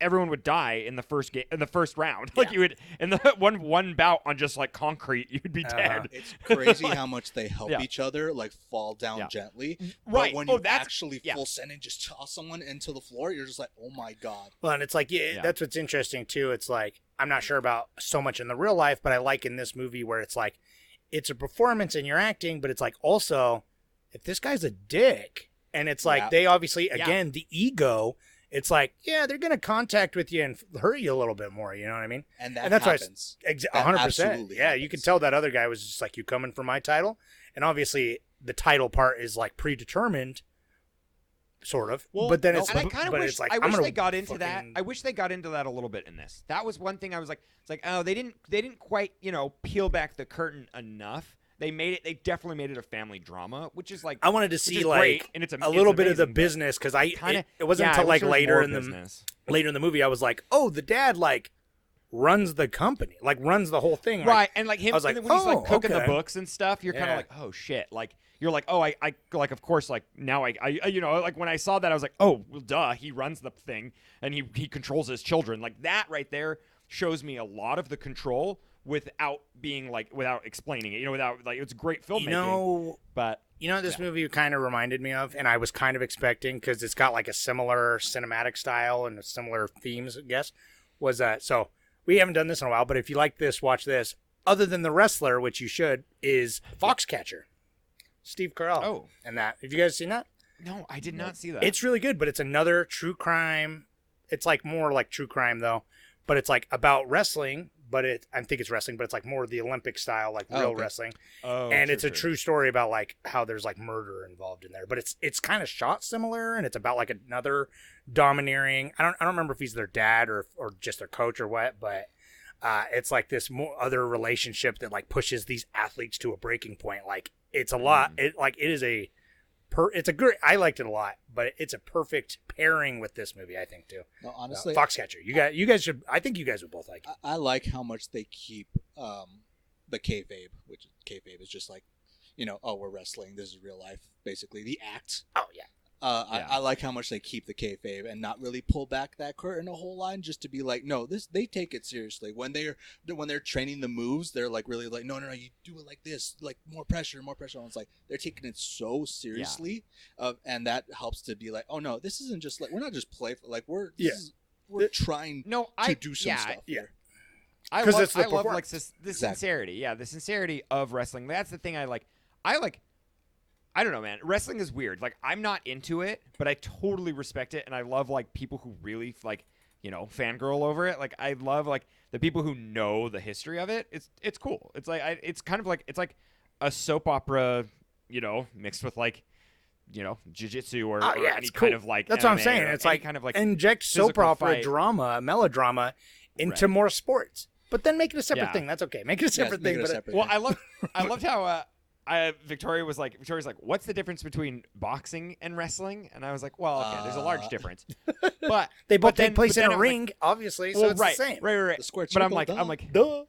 everyone would die in the first game, in the first round. Like you would in the one bout on just like concrete, you'd be dead. It's crazy how much they help each other, like fall down gently. Right. But when you actually full send and just toss someone into the floor, you're just like, oh my god. Well, and it's like, that's what's interesting too. It's like, I'm not sure about so much in the real life, but I like in this movie where it's like, it's a performance and you're acting, but it's like also, if this guy's a dick, and it's like they obviously, again, the ego, it's like, yeah, they're going to contact with you and hurt you a little bit more, you know what I mean? And that's happens. 100%. Yeah, you can tell that other guy was just like, you coming for my title? And obviously the title part is like predetermined, sort of. Well, but then it's, and I kind of wish, it's like, I wish they got into that. I wish they got into that a little bit in this. That was one thing I was like, it's like, oh, they didn't quite, peel back the curtain enough. They definitely made it a family drama, which is like, I wanted to see like great, and it's a little bit of the business, because it wasn't until like later in the movie I was like, oh, the dad like runs the company, like runs the whole thing, right? And like him, I was like, when he's like cooking the books and stuff, you're kind of like, oh shit, like you're like, oh, I like, of course, like now I like when I saw that I was like, oh, well, duh, he runs the thing and he controls his children. Like that right there shows me a lot of the control without being like, without explaining it, without like, it's great filmmaking. But this movie kind of reminded me of, and I was kind of expecting, because it's got like a similar cinematic style and similar themes, I guess, was that, so we haven't done this in a while, but if you like this, watch this. Other than The Wrestler, which you should, is Foxcatcher. Steve Carell. Oh. And that. Have you guys seen that? No, I did not see that. It's really good, but it's another true crime. It's like more like true crime, though. But it's like about wrestling, but I think it's wrestling, but it's like more the Olympic style, like real wrestling. Oh, and it's a true story about like how there's like murder involved in there. But it's kind of shot similar, and it's about like another domineering. I don't remember if he's their dad or just their coach or what, but it's like this other relationship that like pushes these athletes to a breaking point. Like it's a lot. It's a great. I liked it a lot, but it's a perfect pairing with this movie, I think, too. No, honestly, Foxcatcher. You guys should. I think you guys would both like it. I like how much they keep the kayfabe, which kayfabe is just like, oh, we're wrestling. This is real life, basically. The act. Oh yeah. I like how much they keep the kayfabe and not really pull back that curtain a whole line just to be like, no, they take it seriously. When they're training the moves, they're like really like, no, you do it like this, like more pressure. And it's like they're taking it so seriously, and that helps to be like, oh no, this isn't just like we're not just playful, like we're trying to do some stuff. Yeah. I love like the sincerity. Yeah, the sincerity of wrestling. That's the thing I like. I don't know, man. Wrestling is weird. Like, I'm not into it, but I totally respect it, and I love like people who really like, fangirl over it. Like, I love like the people who know the history of it. It's cool. It's like it's kind of like it's like a soap opera, mixed with like, jiu-jitsu or any kind of like. That's what I'm saying. It's like kind of like inject soap opera drama, melodrama into more sports, but then make it a separate thing. That's okay. Make it a separate thing. Well, I loved how. Victoria's like, what's the difference between boxing and wrestling? And I was like, well, okay, there's a large difference, but they both take place in a ring, obviously, so it's the same. Right. But I'm like, duh.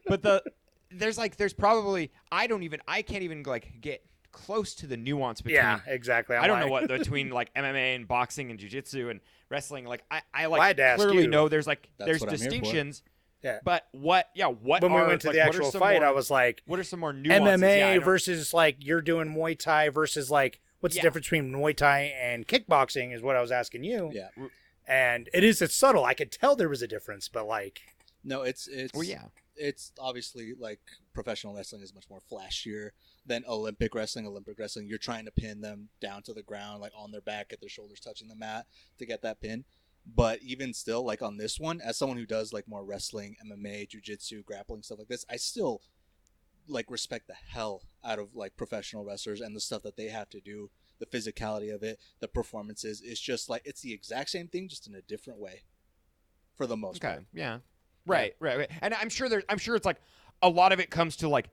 But there's probably I can't even like get close to the nuance between. Yeah, exactly. I don't know what between like MMA and boxing and jiu-jitsu and wrestling. Like I like clearly know there's distinctions. Yeah. But when we went to the actual fight, I was like, what are some more nuances? MMA versus like you're doing Muay Thai versus like what's the difference between Muay Thai and kickboxing is what I was asking you. Yeah. And it's subtle. I could tell there was a difference, but like no, it's obviously like professional wrestling is much more flashier than Olympic wrestling. Olympic wrestling, you're trying to pin them down to the ground, like on their back, get their shoulders touching the mat to get that pin. But even still, like on this one, as someone who does like more wrestling, MMA, jiu-jitsu, grappling, stuff like this, I still like respect the hell out of like professional wrestlers and the stuff that they have to do, the physicality of it, the performances. It's just like it's the exact same thing, just in a different way, for the most part. Yeah. Right. And I'm sure it's like a lot of it comes to like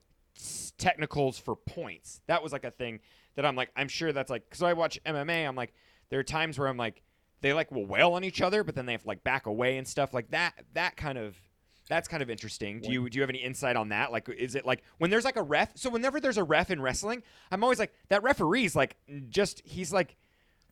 technicals for points. That was like a thing that I'm sure that's like because I watch MMA. I'm like there are times where I'm like. They like will wail on each other, but then they have to like back away and stuff like that. That's kind of interesting. Do you have any insight on that? Like, is it like when there's like a ref? So whenever there's a ref in wrestling, I'm always like that referee's like he's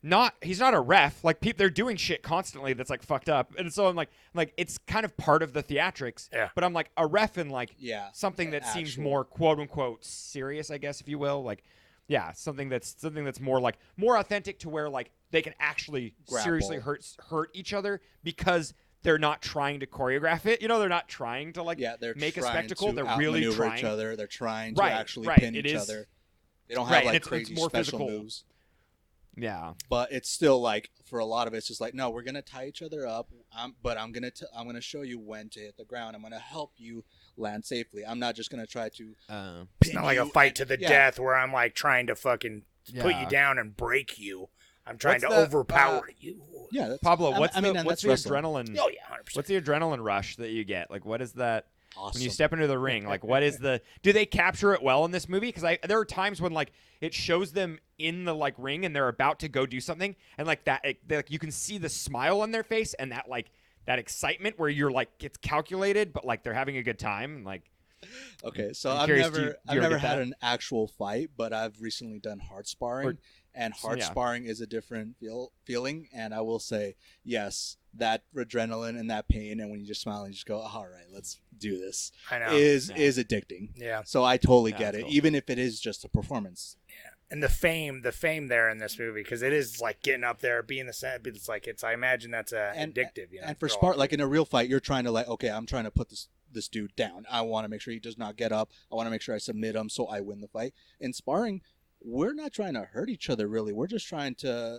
not a ref. Like they're doing shit constantly that's like fucked up, and so I'm like it's kind of part of the theatrics. Yeah. But I'm like a ref in like something that seems more quote unquote serious, I guess if you will, like. Yeah, something that's more authentic to where like they can actually seriously hurt each other because they're not trying to choreograph it. They're not trying to like make a spectacle. They're really trying each other. They're trying to actually pin each other. They don't have like crazy more special physical moves. Yeah, but it's still like for a lot of it's just like no, we're gonna tie each other up. But I'm gonna show you when to hit the ground. I'm gonna help you land safely. I'm not just gonna try to. It's not like a fight to the death where I'm like trying to fucking put you down and break you. I'm trying to overpower you. Yeah, that's, Pablo. What's the adrenaline? Oh yeah, 100%. What's the adrenaline rush that you get? Like, what is that? Awesome. When you step into the ring, like what is do they capture it well in this movie? Because there are times when like it shows them in the like ring and they're about to go do something and like that you can see the smile on their face and that like that excitement where you're like it's calculated but like they're having a good time like. Okay, so I've never had an actual fight, but I've recently done hard sparring, and hard sparring is a different feeling. And I will say, yes, that adrenaline and that pain, and when you just smile and you just go, "All right, let's do this," I know. is addicting. Yeah. So I totally get it, cool. even if it is just a performance. Yeah. And the fame there in this movie because it is like getting up there, being the set. It's like I imagine that's addictive. And for spar, like in a real fight, you're trying to like, okay, I'm trying to put this dude down. I want to make sure he does not get up. I want to make sure I submit him so I win the fight. In sparring, we're not trying to hurt each other really. We're just trying to,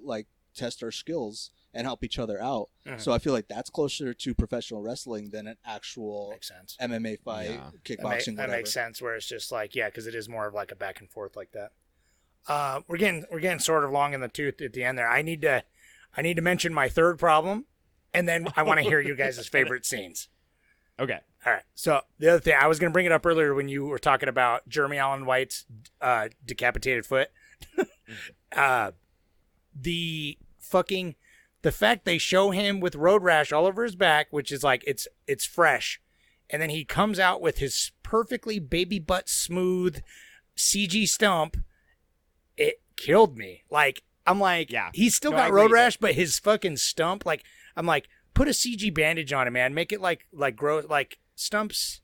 like test our skills and help each other out. Mm-hmm. So I feel like that's closer to professional wrestling than an actual MMA fight, kickboxing. That makes sense. Where it's just like because it is more of like a back and forth like that. We're getting sort of long in the tooth at the end there. I need to mention my third problem, and then I want to hear you guys' favorite scenes. Okay. All right. So the other thing, I was going to bring it up earlier when you were talking about Jeremy Allen White's decapitated foot. The fact they show him with road rash all over his back, which is like it's fresh, and then he comes out with his perfectly baby butt smooth CG stump. It killed me. Like I'm like, Yeah. he's still No, I got agree. road rash, but his fucking stump, like, I'm like, put a CG bandage on it, man. Make it like grow, like stumps.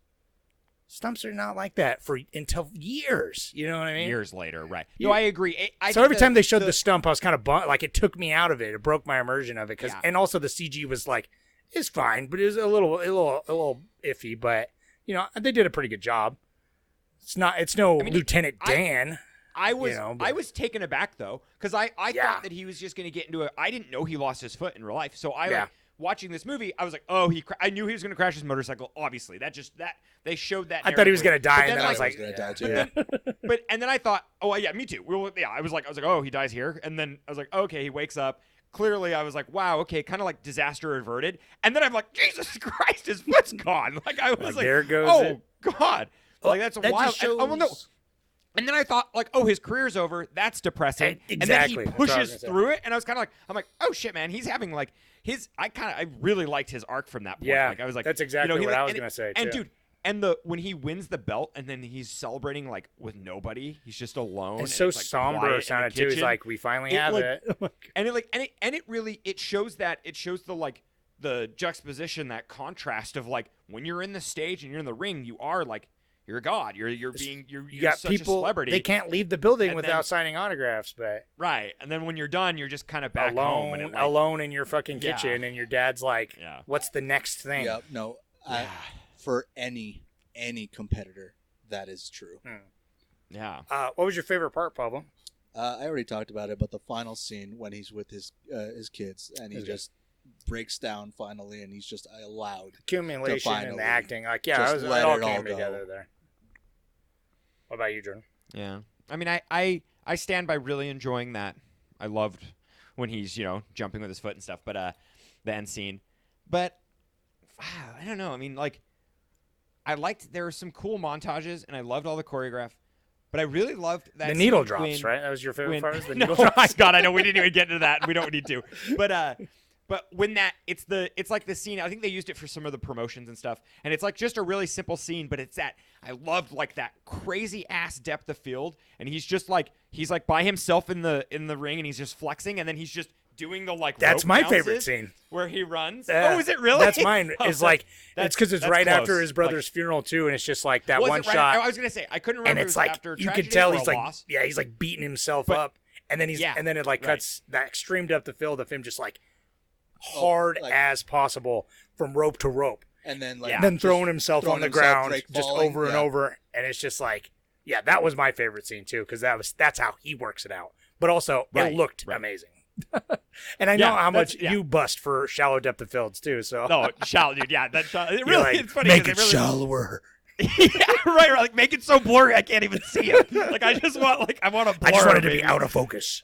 Stumps are not like that until years. You know what I mean? Years later, right? No, I agree. So every time they showed the stump, I was kind of like it took me out of it. It broke my immersion of it and also the CG was like, it's fine, but it was a little iffy. But they did a pretty good job. It's no Lieutenant Dan. I was taken aback though, because I thought that he was just going to get into it. I didn't know he lost his foot in real life. So watching this movie, I was like, oh, I knew he was going to crash his motorcycle. Obviously, that they showed that. I thought he was going to die, and then I was like, going to die too. And then I thought, oh yeah, me too. I was like, oh, he dies here, and then I was like, okay, he wakes up. Clearly, I was like, wow, okay, kind of like disaster averted. And then I'm like, Jesus Christ, his foot's gone. Like I was like, there goes oh it. God, like that's that wild. just shows... And, no. And then I thought, like, oh, his career's over. That's depressing. Exactly. And then he pushes through it, and I was kind of like, oh shit, man, he's having like I really liked his arc from that point. Yeah, like I was like, that's exactly what I was gonna say. And too. dude, when he wins the belt, and then he's celebrating like with nobody, he's just alone. It's so it's, like, somber it sounded too. He's like, we finally have it. And it really shows the juxtaposition, that contrast of like when you're in the stage and you're in the ring, you are like. You're a god. You're got such people, a celebrity. They can't leave the building And without then- signing autographs, but right. And then when you're done, you're just kind of back home and alone in your fucking kitchen, and your dad's like, "What's the next thing?" Yeah, no. For any competitor, that is true. Yeah. What was your favorite part, Pablo? I already talked about it, but the final scene when he's with his kids and he just breaks down finally, and he's just allowed Accumulation to and the acting, like it all came together there. What about you, Jordan? Yeah. I mean, I stand by really enjoying that. I loved when he's, jumping with his foot and stuff, but the end scene. But I don't know. I mean, like there were some cool montages, and I loved all the choreograph. But I really loved that the needle drops, right? That was your favorite part. Was the needle drops? God, I know we didn't even get into that. We don't need to. But when it's like the scene, I think they used it for some of the promotions and stuff, and it's like just a really simple scene, but it's I loved like that crazy ass depth of field, and he's like by himself in the ring, and he's just flexing, and then he's just doing the like. That's rope my bounces favorite scene where he runs. Oh, is it really? That's mine. It's like it's because it's right close. after his brother's funeral too, and it's just like that Was one it right shot. I was gonna say I couldn't remember. And it's like after you could tell he's like loss. he's like beating himself up, and then and then it like cuts that extreme depth of field of him just like hard as possible from rope to rope, and then then throwing himself on the ground just over and over, and it's just like that was my favorite scene too, because that's how he works it out, but also it looked amazing. And I know how much you bust for shallow depth of fields too, so no shallow, dude. Yeah, that it really like, it's funny. Make it really, shallower. Yeah, right. Like make it so blurry I can't even see it. Like I just want a blur. I just wanted to be out of focus.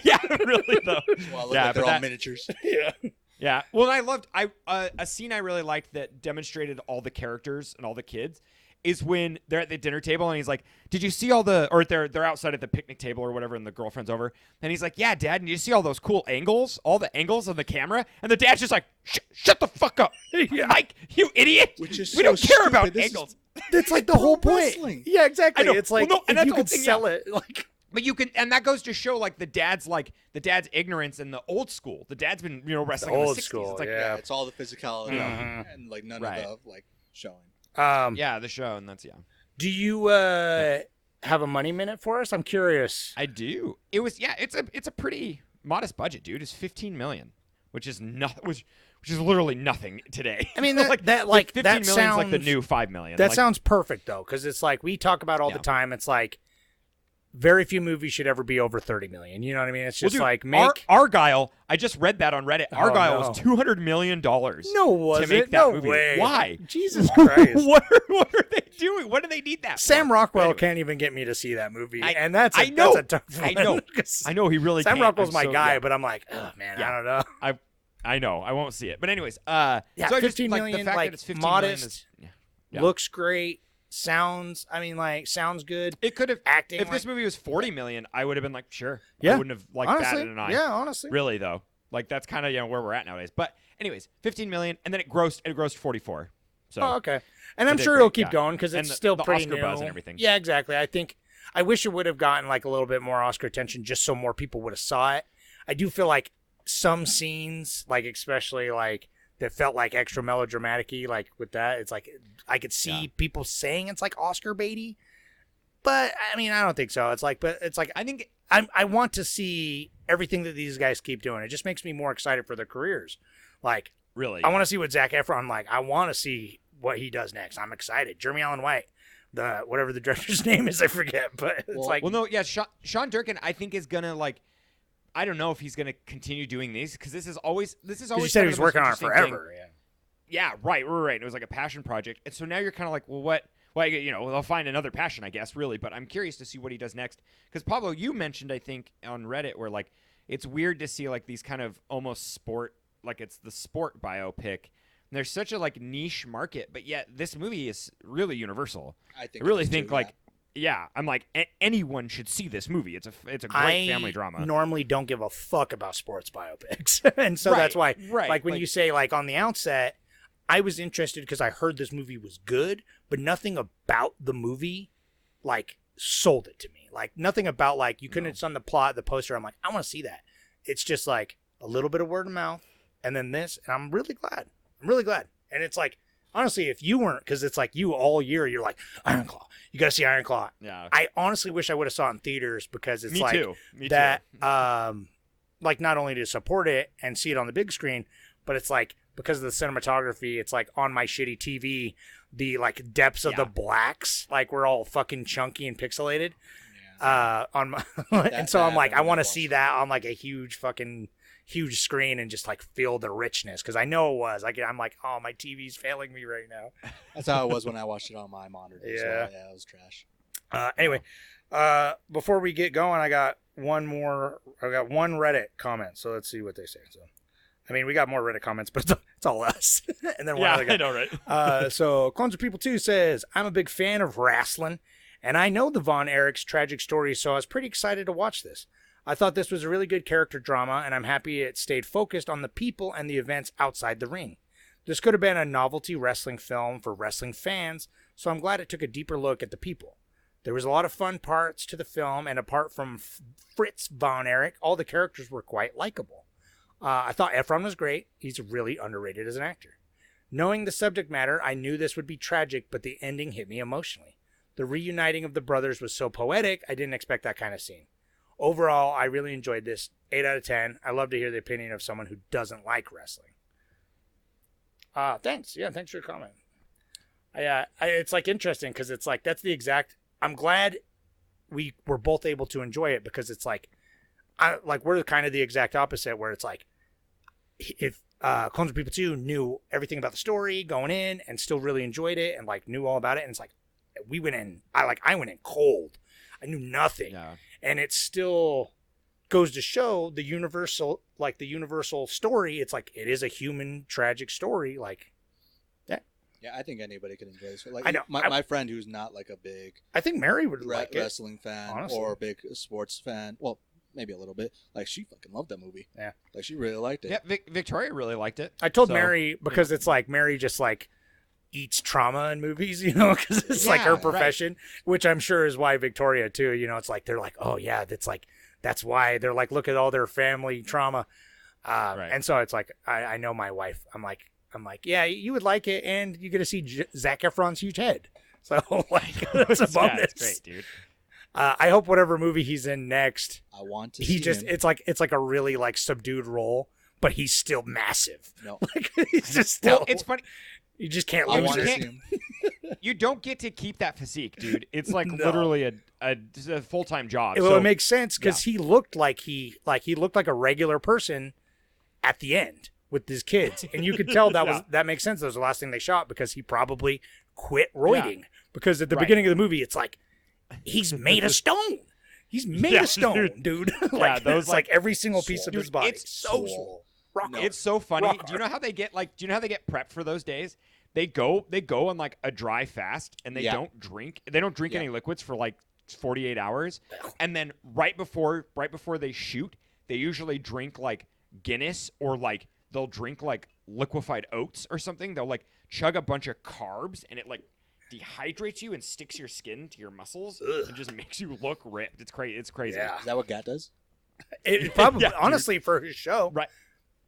Yeah, really though. Well, like they're all miniatures. Yeah. Well, I loved a scene I really liked that demonstrated all the characters and all the kids is when they're at the dinner table and he's like, "Did you see all the?" Or they're outside at the picnic table or whatever, and the girlfriend's over, and he's like, "Yeah, Dad, and you see all those cool angles, all the angles of the camera?" And the dad's just like, "Shut the fuck up, Mike, you idiot! We don't care about angles." That's like the whole point. Wrestling. Yeah, exactly. It's like and if you could sell it, like. But you can, and that goes to show like the dad's ignorance in the old school. The dad's been wrestling in the 60s. School, it's like, it's all the physicality and like none of the like showing. The show, and that's Do you have a money minute for us? I'm curious. I do. It was it's a pretty modest budget, dude. It's $15 million, which is which is literally nothing today. I mean, that $15 that million's sounds like the new $5 million. That sounds perfect though, because it's like we talk about all the time. It's like very few movies should ever be over 30 million. You know what I mean? It's just like Argyle. I just read that on Reddit. Argyle was $200 million. No, was to make it? that No movie. way. Why? Jesus Christ! what are they doing? What do they need that? Sam for? Rockwell Anyway. can't even get me to see that movie, and that's a tough one. I know he really. Sam can't. Rockwell's my so, guy, but I'm like, oh man, I don't know. I know. I won't see it. But anyways, so 15 million, the fact like that it's 15 modest, million looks great, sounds good. It could have acting. If this movie was 40 million, I would have been like, sure. Yeah. I wouldn't have like batted an eye. Yeah, honestly. Really though, like that's kind of where we're at nowadays. But anyways, 15 million, and then it grossed 44. So okay. And I'm did sure great, it'll keep going because it's still the pretty Oscar new. buzz and everything. Yeah, exactly. I think I wish it would have gotten like a little bit more Oscar attention just so more people would have saw it. I do feel like some scenes, like especially like that felt like extra melodramatic-y, like with that, it's like I could see people saying it's like Oscar baity, but I mean I don't think so. It's like, but it's like I think I want to see everything that these guys keep doing. It just makes me more excited for their careers. Like Really, I want to see what Zac Efron like. I want to see what he does next. I'm excited. Jeremy Allen White, the whatever the director's name is, I forget, but it's well, no, yeah, Sean Durkin, I think is gonna like. I don't know if he's going to continue doing these because this is always. You said he was working on it forever. Thing. Yeah, right. And it was like a passion project, and so now you're kind of like, well, what? Well, you know, they'll find another passion, I guess, really. But I'm curious to see what he does next because Pablo, you mentioned, I think, on Reddit where like it's weird to see like these kind of almost sport, like it's the sport biopic. And there's such a like niche market, but yet this movie is really universal. I really think like. Yeah, I'm like anyone should see this movie. It's a great family drama. I normally don't give a fuck about sports biopics, and so that's why. Right. Like when you say like on the outset, I was interested because I heard this movie was good, but nothing about the movie like sold it to me. Like nothing about like you couldn't have done the plot, the poster. I'm like I want to see that. It's just like a little bit of word of mouth, and then this, and I'm really glad. And it's like. Honestly, if you weren't, because it's like you all year, you're like, Iron Claw. You got to see Iron Claw. Yeah. I honestly wish I would have saw it in theaters because it's Me like too. that, like not only to support it and see it on the big screen, but it's like because of the cinematography, it's like on my shitty TV, the like depths of the blacks, like we're all fucking chunky and pixelated. Yeah. On my, and so I'm like, I want to see that on like a huge screen and just like feel the richness because I know it was like I'm like oh my TV's failing me right now. That's how it was when I watched it on my monitor. Yeah, it was trash. Anyway, before we get going, I got one Reddit comment, so let's see what they say. So, I mean, we got more Reddit comments, but it's all us. And then one other guy. I know, right? So Clones of People 2 says I'm a big fan of wrestling, and I know the Von Erich's tragic story, so I was pretty excited to watch this. I thought this was a really good character drama, and I'm happy it stayed focused on the people and the events outside the ring. This could have been a novelty wrestling film for wrestling fans, so I'm glad it took a deeper look at the people. There was a lot of fun parts to the film, and apart from Fritz Von Erich, all the characters were quite likable. I thought Efron was great. He's really underrated as an actor. Knowing the subject matter, I knew this would be tragic, but the ending hit me emotionally. The reuniting of the brothers was so poetic, I didn't expect that kind of scene. Overall, I really enjoyed this. 8 out of 10. I love to hear the opinion of someone who doesn't like wrestling. Thanks. Yeah, thanks for your comment. It's like interesting because it's like that's the exact. I'm glad we were both able to enjoy it because it's like, we're kind of the exact opposite where it's like, if Clones of People 2 knew everything about the story going in and still really enjoyed it and like knew all about it, and it's like we went in. I went in cold. I knew nothing. Yeah. And it still goes to show the universal story. It's like, it is a human tragic story. Like, yeah. Yeah, I think anybody could enjoy this. Like, I know. My friend who's not like a big I think Mary would like wrestling fan honestly. Or a big sports fan. Well, maybe a little bit. Like, she fucking loved that movie. Yeah. Like, she really liked it. Yeah, Victoria really liked it. I told Mary because it's like Mary just like eats trauma in movies, you know, because it's like her profession, which I'm sure is why Victoria too, you know, it's like they're like, oh yeah, that's why they're like, look at all their family trauma. And so it's like, I know my wife, I'm like, yeah, you would like it, and you get to see Zac Efron's huge head. So like, that's a bonus. Yeah, it's great, dude. I hope whatever movie he's in next, I want to see him. it's like a really like subdued role, but he's still massive. No, like he's just still. Well, it's funny. You just can't lose it. You don't get to keep that physique, dude. It's like literally a full-time job. Well, it makes sense because he looked like he looked like a regular person at the end with his kids, and you could tell that makes sense. That was the last thing they shot because he probably quit roiding because at the beginning of the movie, it's like he's made of stone. He's made of stone, dude. Like those like every single piece of his body. It's so swole. It's so funny. Do you know how they get prepped for those days? They go on like a dry fast and they don't drink. They don't drink any liquids for like 48 hours. And then right before they shoot, they usually drink like Guinness or like they'll drink like liquefied oats or something. They'll like chug a bunch of carbs and it like dehydrates you and sticks your skin to your muscles and just makes you look ripped. It's crazy. It's crazy. Yeah. Is that what Gat does? It probably, Yeah, honestly, for his show. Right.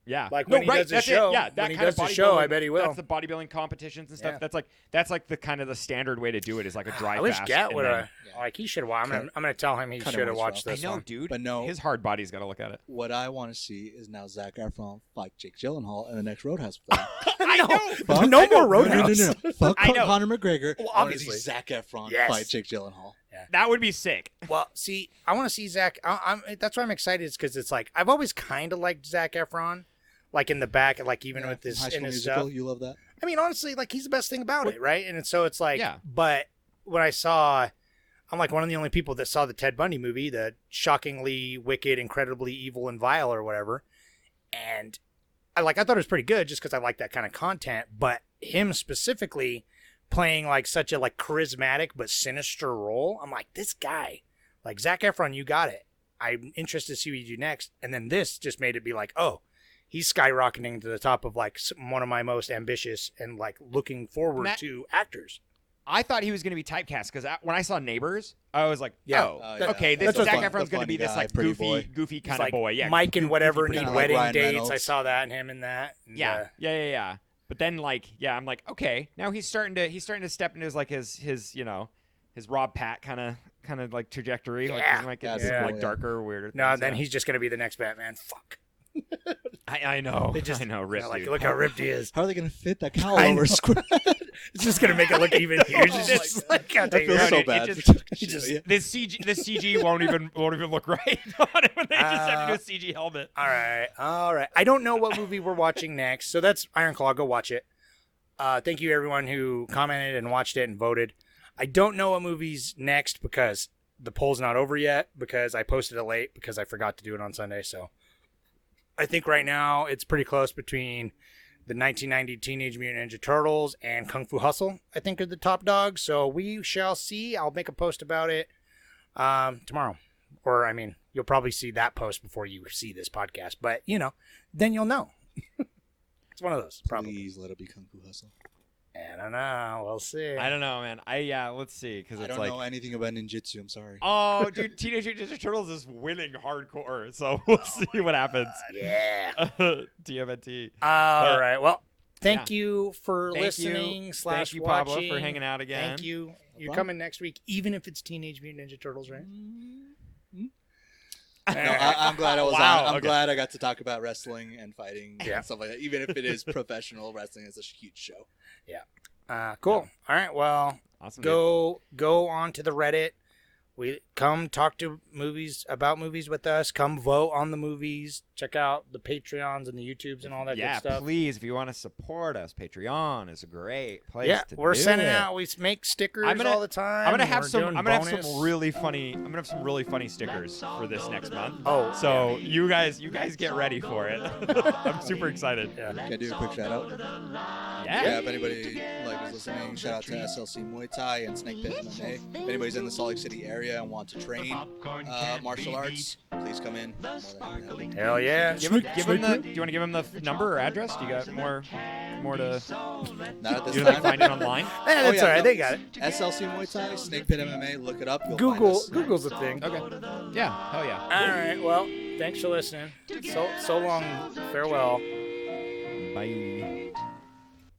Yeah. Like when he does his that's it. show. Yeah, that when he kind does of the show, bodybuilding- I bet he will. That's the bodybuilding competitions and stuff. Yeah. That's like the kind of the standard way to do it is like a dry I wish fast. Gat and would then- have. Like he should have. I'm gonna tell him he Cut should him have loose, watched Ralph. this I know, one. dude. But no. His hard body's got to look at it. What I want to see is now Zac Efron fight Jake Gyllenhaal in the next Roadhouse film. I know. Fuck- No more No, Roadhouse. no. Fuck I know. Conor McGregor. Well, I wanna see obviously. Zac Efron Yes. fight Jake Gyllenhaal. That would be sick. Well, see, I want to see Zach. That's why I'm excited. Is because it's like I've always kind of liked Zac Efron, like in the back, like even with High this School in his Musical, stuff. you love that? I mean, honestly, like he's the best thing about it, right? And so it's like, Yeah. But when I saw, I'm like one of the only people that saw the Ted Bundy movie, the shockingly wicked, incredibly evil and vile or whatever, and I thought it was pretty good just because I like that kind of content. But him specifically playing like such a like charismatic but sinister role, I'm like, this guy, like Zac Efron, you got it. I'm interested to see what you do next. And then this just made it be like, oh, he's skyrocketing to the top of like one of my most ambitious and like looking forward Matt- to actors. I thought he was going to be typecast because when I saw Neighbors, I was like, Yeah. oh, yeah. okay, this That's what's Zac fun. Efron's The going to be funny this guy, like pretty boy. goofy He's kind like of boy. Yeah, Mike and whatever goofy, need kinda like wedding Ryan dates. Reynolds. I saw that and him in that. And, Yeah. But then like, yeah, I'm like, okay, now he's starting to step into his like his you know, his Rob Pat kind of like trajectory. Like Yeah. he's like Yeah, it's yeah. like darker, weirder. No, things, then yeah. he's just gonna be the next Batman. Fuck. I know. They just- I know. Rip, Like, dude. look how ripped he is. How are they going to fit that cowl I over know. square? It's just gonna make it look even huge. It's just like, God, I feel damn. so it bad. just- for he just- yeah. This CG won't even look right on it when they just have to do a CG helmet. All right. I don't know what movie we're watching next, so that's Iron Claw. Go watch it. Thank you everyone who commented and watched it and voted. I don't know what movie's next because the poll's not over yet because I posted it late because I forgot to do it on Sunday. So I think right now it's pretty close between the 1990 Teenage Mutant Ninja Turtles and Kung Fu Hustle, I think, are the top dogs. So we shall see. I'll make a post about it tomorrow. Or, I mean, you'll probably see that post before you see this podcast. But, then you'll know. It's one of those, probably. Please let it be Kung Fu Hustle. I don't know. We'll see. I don't know, man. Let's see, because I it's don't like, know anything about ninjutsu. I'm sorry. oh, dude, Teenage Mutant Ninja Turtles is winning hardcore, so we'll see what happens. Yeah. TMNT. All right. Well, thank yeah. you for Thank listening you. / Thank you, Pablo, watching. for hanging out again. Thank you. You're problem. coming next week, even if it's Teenage Mutant Ninja Turtles, right? No, I'm glad I was Wow, on. I'm okay. glad I got to talk about wrestling and fighting Yeah. and stuff like that. Even if it is professional wrestling, it's a huge show. Cool. All right. Well, Awesome. go on to the Reddit. We come talk to about movies with us. Come vote on the movies. Check out the Patreons and the YouTubes and all that Yeah, good stuff. please, if you want to support us, Patreon is a great place Yeah, to we're do sending it. out. We make stickers I'm gonna- all the time. I'm gonna have We're some. doing I'm gonna bonus. have some really funny. I'm gonna have some really funny stickers for this next month. Oh, so you guys get ready for it. I'm super excited. Yeah. Can I do a quick shout out? Yeah. If anybody is listening, shout out to SLC Muay Thai and Snake Pit MMA. If anybody's in the Salt Lake City area and want to train martial arts, please come in. More than happy. Hell yeah. Give him the. Do you want to give him the number or address? Do you got more to? Not at this You like time. find it online? Eh, that's all right. They got it. SLC Muay Thai, Snake Pit MMA. Look it up. You'll find Google. us. Google's a thing. Okay. Yeah. Hell yeah. All right. Well, thanks for listening. So long. Farewell. Bye.